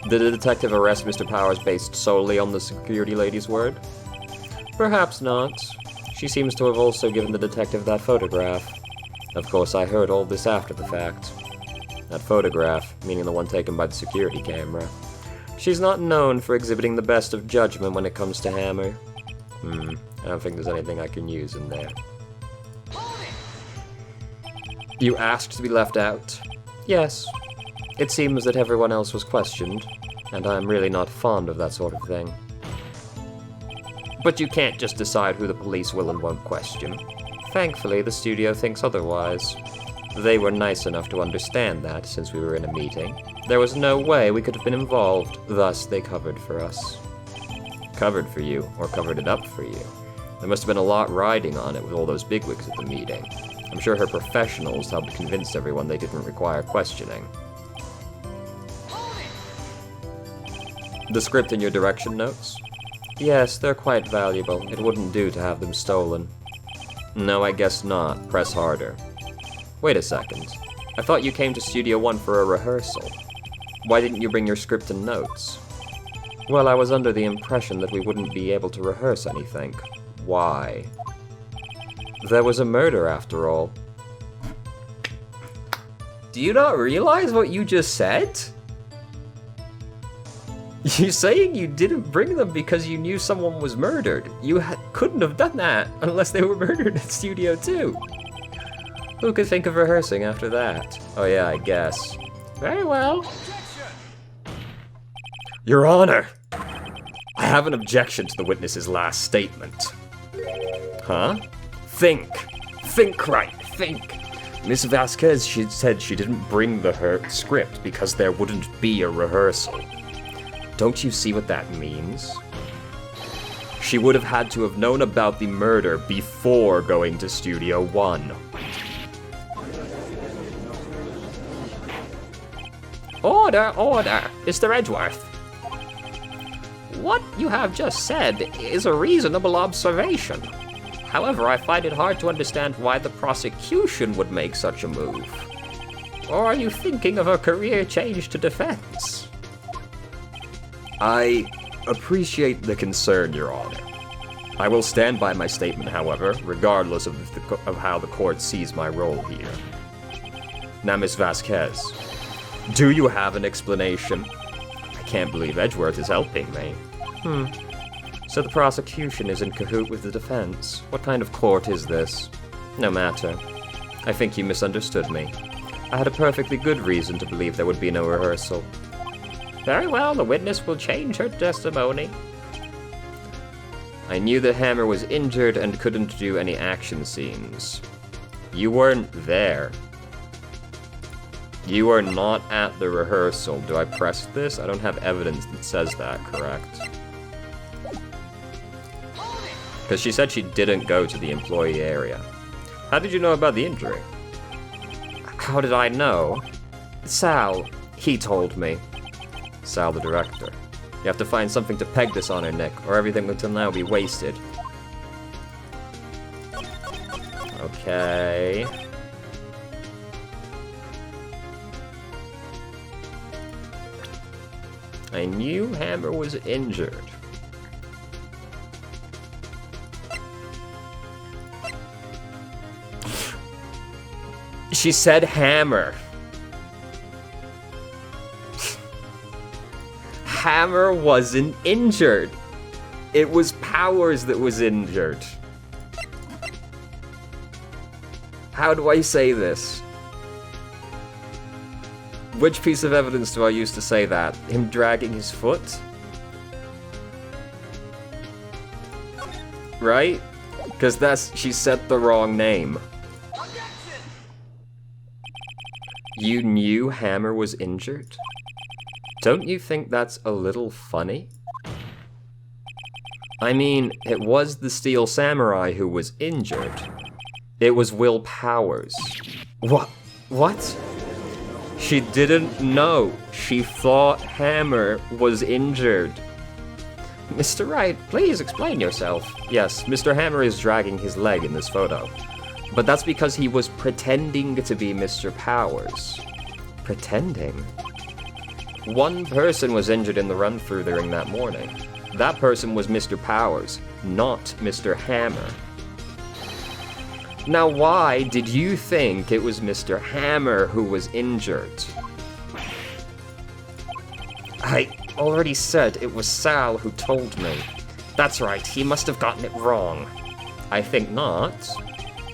Did the detective arrest Mr. Powers based solely on the security lady's word? Perhaps not. She seems to have also given the detective that photograph. Of course, I heard all this after the fact. That photograph, meaning the one taken by the security camera. She's not known for exhibiting the best of judgment when it comes to Hammer. I don't think there's anything I can use in there. You asked to be left out? Yes. It seems that everyone else was questioned, and I'm really not fond of that sort of thing. But you can't just decide who the police will and won't question. Thankfully, the studio thinks otherwise. They were nice enough to understand that since we were in a meeting. There was no way we could have been involved, thus they covered for us. Covered for you, or covered it up for you. There must have been a lot riding on it with all those bigwigs at the meeting. I'm sure her professionals helped convince everyone they didn't require questioning. The script and your direction notes? Yes, they're quite valuable. It wouldn't do to have them stolen. No, I guess not. Press harder. Wait a second. I thought you came to Studio 1 for a rehearsal. Why didn't you bring your script and notes? Well, I was under the impression that we wouldn't be able to rehearse anything. Why? There was a murder, after all. Do you not realize what you just said? You saying you didn't bring them because you knew someone was murdered? You couldn't have done that unless they were murdered at Studio 2. Who could think of rehearsing after that? Oh yeah, I guess. Very well. Your Honor! I have an objection to the witness's last statement. Huh? Think! Think, Wright, think! Miss Vasquez, she said she didn't bring her script because there wouldn't be a rehearsal. Don't you see what that means? She would have had to have known about the murder before going to Studio 1. Order, order, Mr. Edgeworth. What you have just said is a reasonable observation. However, I find it hard to understand why the prosecution would make such a move. Or are you thinking of a career change to defense? I appreciate the concern, Your Honor. I will stand by my statement, however, regardless of how the court sees my role here. Now, Miss Vasquez, do you have an explanation? I can't believe Edgeworth is helping me. So the prosecution is in cahoot with the defense. What kind of court is this? No matter. I think you misunderstood me. I had a perfectly good reason to believe there would be no rehearsal. Very well, the witness will change her testimony. I knew that Hammer was injured and couldn't do any action scenes. You weren't there. You are not at the rehearsal. Do I press this? I don't have evidence that says that, correct? Because she said she didn't go to the employee area. How did you know about the injury? How did I know? Sal, he told me. Sal, the director. You have to find something to peg this on her, Nick, or everything until now will be wasted. Okay. I knew Hammer was injured. She said Hammer. Hammer wasn't injured. It was Powers that was injured. How do I say this? Which piece of evidence do I use to say that? Him dragging his foot? Right? Because she said the wrong name. You knew Hammer was injured? Don't you think that's a little funny? I mean, it was the Steel Samurai who was injured. It was Will Powers. What? She didn't know. She thought Hammer was injured. Mr. Wright, please explain yourself. Yes, Mr. Hammer is dragging his leg in this photo. But that's because he was pretending to be Mr. Powers. Pretending? One person was injured in the run-through during that morning. That person was Mr. Powers, not Mr. Hammer. Now why did you think it was Mr. Hammer who was injured? I already said it was Sal who told me. That's right, he must have gotten it wrong. I think not.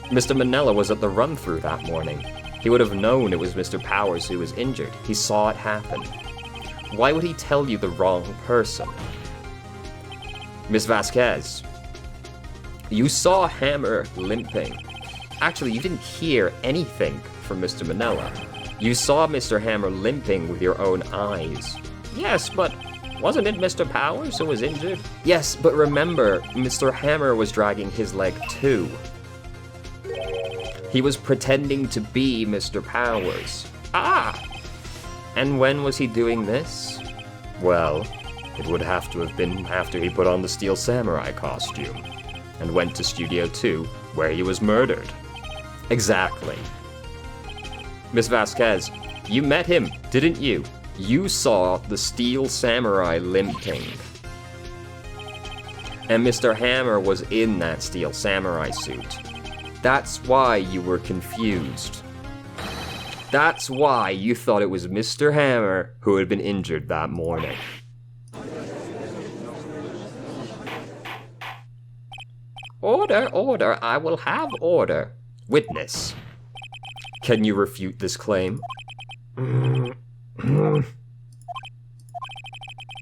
Mr. Manella was at the run-through that morning. He would have known it was Mr. Powers who was injured. He saw it happen. Why would he tell you the wrong person? Miss Vasquez, you saw Hammer limping. Actually, you didn't hear anything from Mr. Manella. You saw Mr. Hammer limping with your own eyes. Yes, but wasn't it Mr. Powers who was injured? Yes, but remember, Mr. Hammer was dragging his leg too. He was pretending to be Mr. Powers. Ah! And when was he doing this? Well, it would have to have been after he put on the Steel Samurai costume and went to Studio 2, where he was murdered. Exactly. Miss Vasquez, you met him, didn't you? You saw the Steel Samurai limping. And Mr. Hammer was in that Steel Samurai suit. That's why you were confused. That's why you thought it was Mr. Hammer who had been injured that morning. Order, order, I will have order. Witness. Can you refute this claim?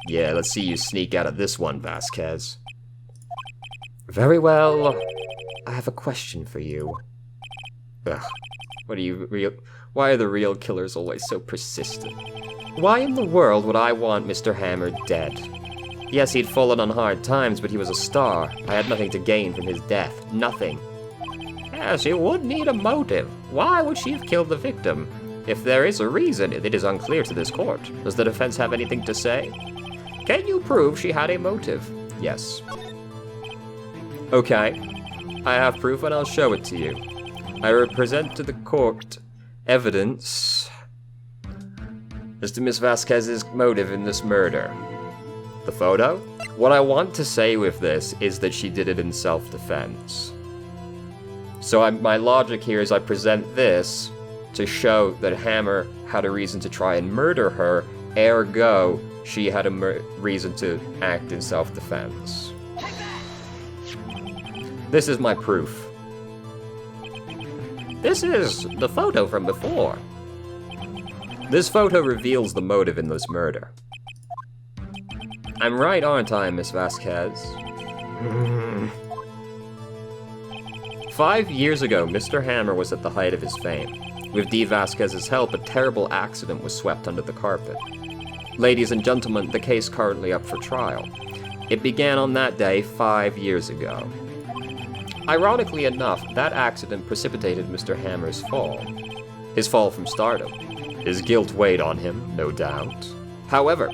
Yeah, let's see you sneak out of this one, Vasquez. Very well. I have a question for you. Ugh. Why are the real killers always so persistent? Why in the world would I want Mr. Hammer dead? Yes, he'd fallen on hard times, but he was a star. I had nothing to gain from his death. Nothing. Yes, you would need a motive. Why would she have killed the victim? If there is a reason, it is unclear to this court. Does the defense have anything to say? Can you prove she had a motive? Yes. Okay. I have proof and I'll show it to you. I represent to the court evidence as to Miss Vasquez's motive in this murder. The photo? What I want to say with this is that she did it in self-defense. So my logic here is I present this to show that Hammer had a reason to try and murder her, ergo, she had a reason to act in self-defense. This is my proof. This is the photo from before. This photo reveals the motive in this murder. I'm right, aren't I, Miss Vasquez? 5 years ago, Mr. Hammer was at the height of his fame. With Dee Vasquez's help, a terrible accident was swept under the carpet. Ladies and gentlemen, the case currently up for trial. It began on that day 5 years ago. Ironically enough, that accident precipitated Mr. Hammer's fall. His fall from stardom. His guilt weighed on him, no doubt. However,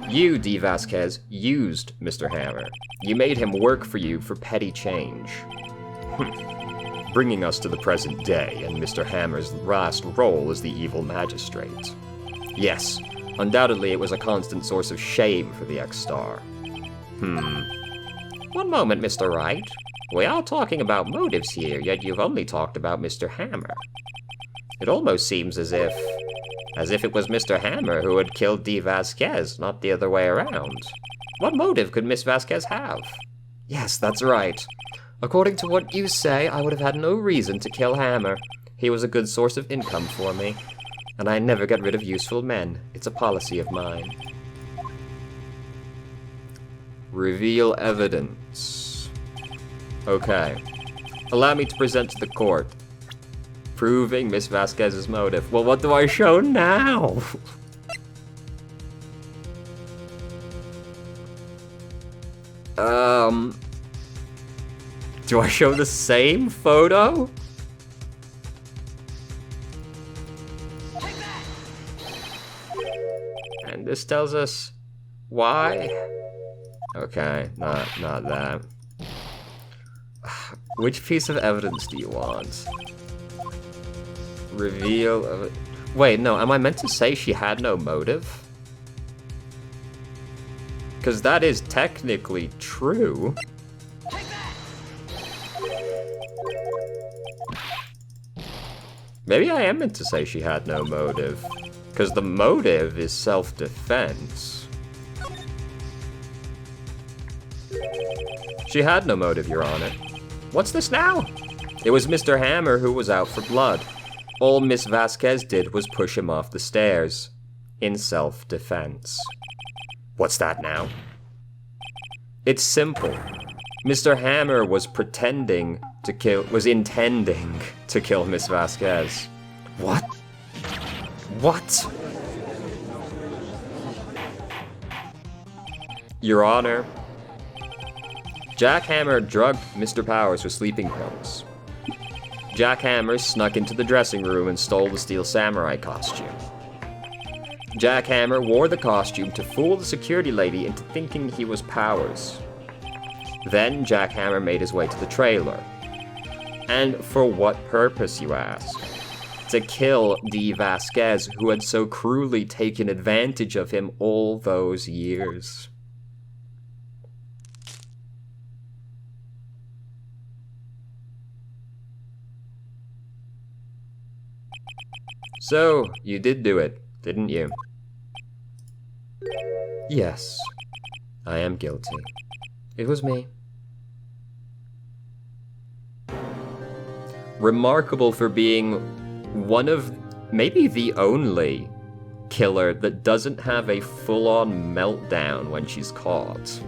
you, Dee Vasquez, used Mr. Hammer. You made him work for you for petty change. Bringing us to the present day and Mr. Hammer's last role as the evil magistrate. Yes, undoubtedly it was a constant source of shame for the ex-star. One moment, Mr. Wright. We are talking about motives here, yet you've only talked about Mr. Hammer. It almost seems as if it was Mr. Hammer who had killed Dee Vasquez, not the other way around. What motive could Miss Vasquez have? Yes, that's right. According to what you say, I would have had no reason to kill Hammer. He was a good source of income for me, and I never get rid of useful men. It's a policy of mine. Reveal evidence. Okay. Allow me to present to the court. Proving Miss Vasquez's motive. Well, what do I show now? Do I show the same photo? And this tells us why? Okay, not that. Which piece of evidence do you want? Reveal of... Wait, no, am I meant to say she had no motive? Because that is technically true. Maybe I am meant to say she had no motive. Because the motive is self-defense. She had no motive, Your Honor. What's this now? It was Mr. Hammer who was out for blood. All Miss Vasquez did was push him off the stairs. In self-defense. What's that now? It's simple. Mr. Hammer was intending to kill Miss Vasquez. What? What? Your Honor, Jack Hammer drugged Mr. Powers with sleeping pills. Jack Hammer snuck into the dressing room and stole the Steel Samurai costume. Jack Hammer wore the costume to fool the security lady into thinking he was Powers. Then Jack Hammer made his way to the trailer. And for what purpose, you ask? To kill Dee Vasquez, who had so cruelly taken advantage of him all those years. So, you did do it, didn't you? Yes, I am guilty. It was me. remarkable for being one of, maybe the only, killer that doesn't have a full-on meltdown when she's caught.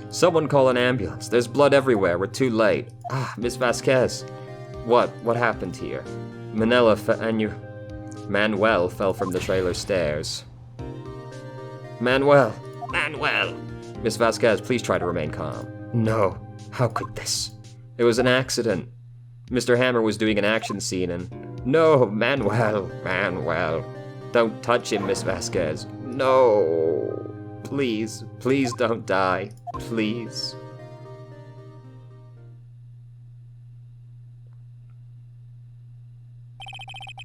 Someone call an ambulance. There's blood everywhere. We're too late. Ah, Miss Vasquez. What happened here? Manuel fell from the trailer stairs. Manuel! Miss Vasquez, please try to remain calm. No. How could this? It was an accident. Mr. Hammer was doing an action scene and... No, Manuel. Don't touch him, Miss Vasquez. No. Please don't die. Please.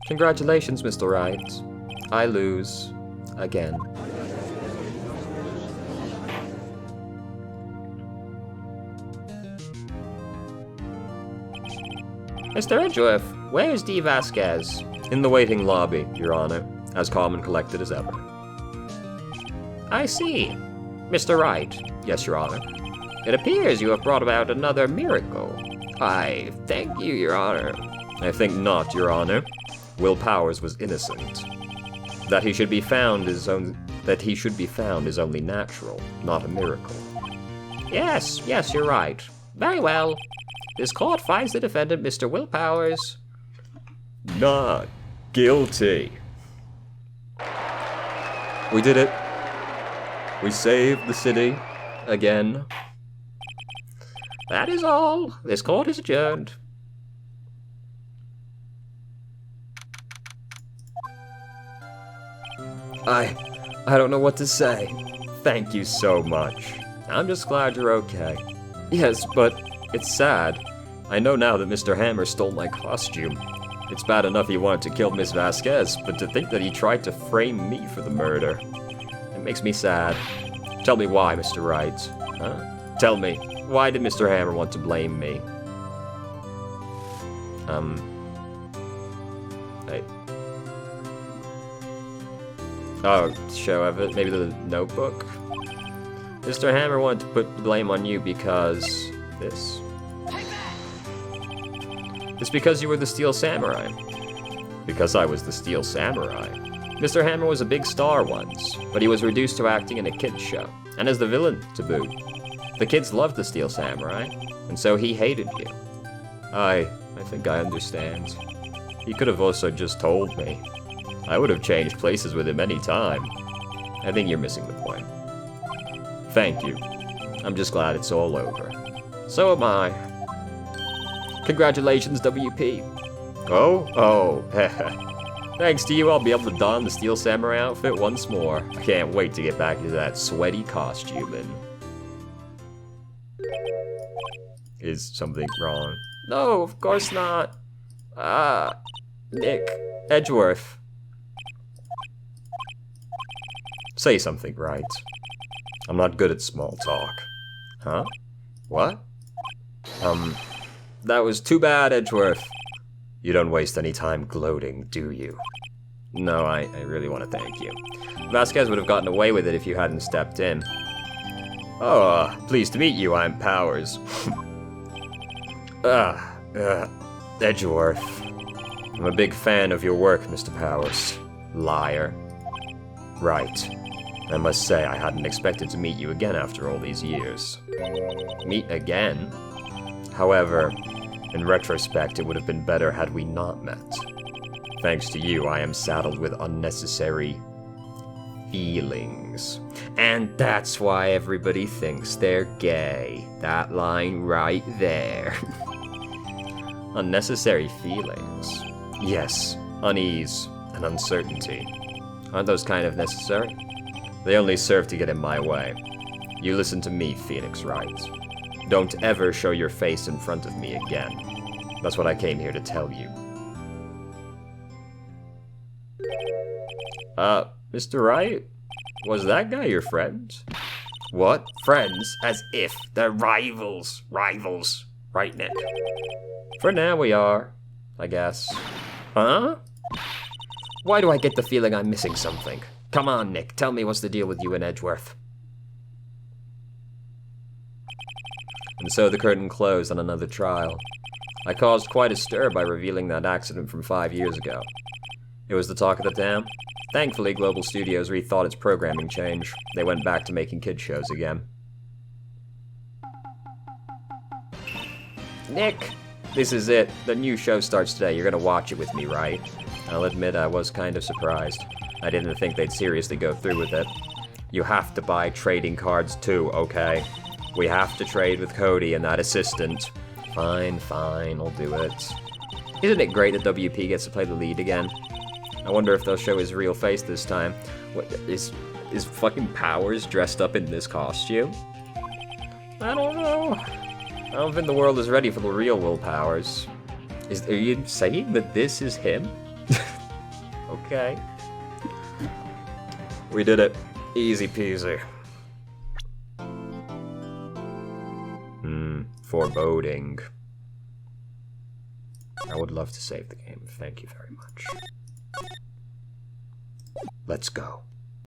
Congratulations, Mr. Wright. I lose. Again. Mr. Edgeworth, where's D. Vasquez? In the waiting lobby, Your Honor, as calm and collected as ever. I see. Mr. Wright. Yes, Your Honor. It appears you have brought about another miracle. I thank you, Your Honor. I think not, Your Honor. Will Powers was innocent. That he should be found is only natural, not a miracle. Yes, you're right. Very well. This court finds the defendant, Mr. Will Powers, not guilty. We did it. We saved the city. Again. That is all. This court is adjourned. I don't know what to say. Thank you so much. I'm just glad you're okay. Yes, but it's sad. I know now that Mr. Hammer stole my costume. It's bad enough he wanted to kill Miss Vasquez, but to think that he tried to frame me for the murder. It makes me sad. Tell me why, Mr. Wright. Huh? Tell me, why did Mr. Hammer want to blame me? Show of it. Maybe the notebook? Mr. Hammer wanted to put the blame on you because... this. It's because you were the Steel Samurai. Because I was the Steel Samurai. Mr. Hammer was a big star once, but he was reduced to acting in a kids' show, and as the villain to boot. The kids loved the Steel Samurai, and so he hated you. I think I understand. He could have also just told me. I would have changed places with him any time. I think you're missing the point. Thank you. I'm just glad it's all over. So am I. Congratulations, WP. Oh, thanks to you, I'll be able to don the Steel Samurai outfit once more. I can't wait to get back into that sweaty costuming. Is something wrong? No, of course not. Nick Edgeworth. Say something, Wright. I'm not good at small talk. Huh? What? That was too bad, Edgeworth. You don't waste any time gloating, do you? No, I really want to thank you. Vasquez would have gotten away with it if you hadn't stepped in. Oh, pleased to meet you, I'm Powers. Edgeworth. I'm a big fan of your work, Mr. Powers. Liar. Right. I must say, I hadn't expected to meet you again after all these years. Meet again? However, in retrospect, it would have been better had we not met. Thanks to you, I am saddled with unnecessary feelings. And that's why everybody thinks they're gay. That line right there. Unnecessary feelings. Yes, unease and uncertainty. Aren't those kind of necessary? They only serve to get in my way. You listen to me, Phoenix Wright. Don't ever show your face in front of me again. That's what I came here to tell you. Mr. Wright? Was that guy your friend? What? Friends? As if. They're rivals. Rivals. Right, Nick? For now we are, I guess. Huh? Why do I get the feeling I'm missing something? Come on, Nick. Tell me what's the deal with you and Edgeworth. And so the curtain closed on another trial. I caused quite a stir by revealing that accident from 5 years ago. It was the talk of the town. Thankfully, Global Studios rethought its programming change. They went back to making kid shows again. Nick! This is it. The new show starts today. You're gonna watch it with me, right? I'll admit I was kind of surprised. I didn't think they'd seriously go through with it. You have to buy trading cards too, okay? We have to trade with Cody and that assistant. Fine, I'll do it. Isn't it great that WP gets to play the lead again? I wonder if they'll show his real face this time. What, is fucking Powers dressed up in this costume? I don't know. I don't think the world is ready for the real Will Powers. Are you saying that this is him? Okay. We did it. Easy peasy. Foreboding. I would love to save the game. Thank you very much. Let's go.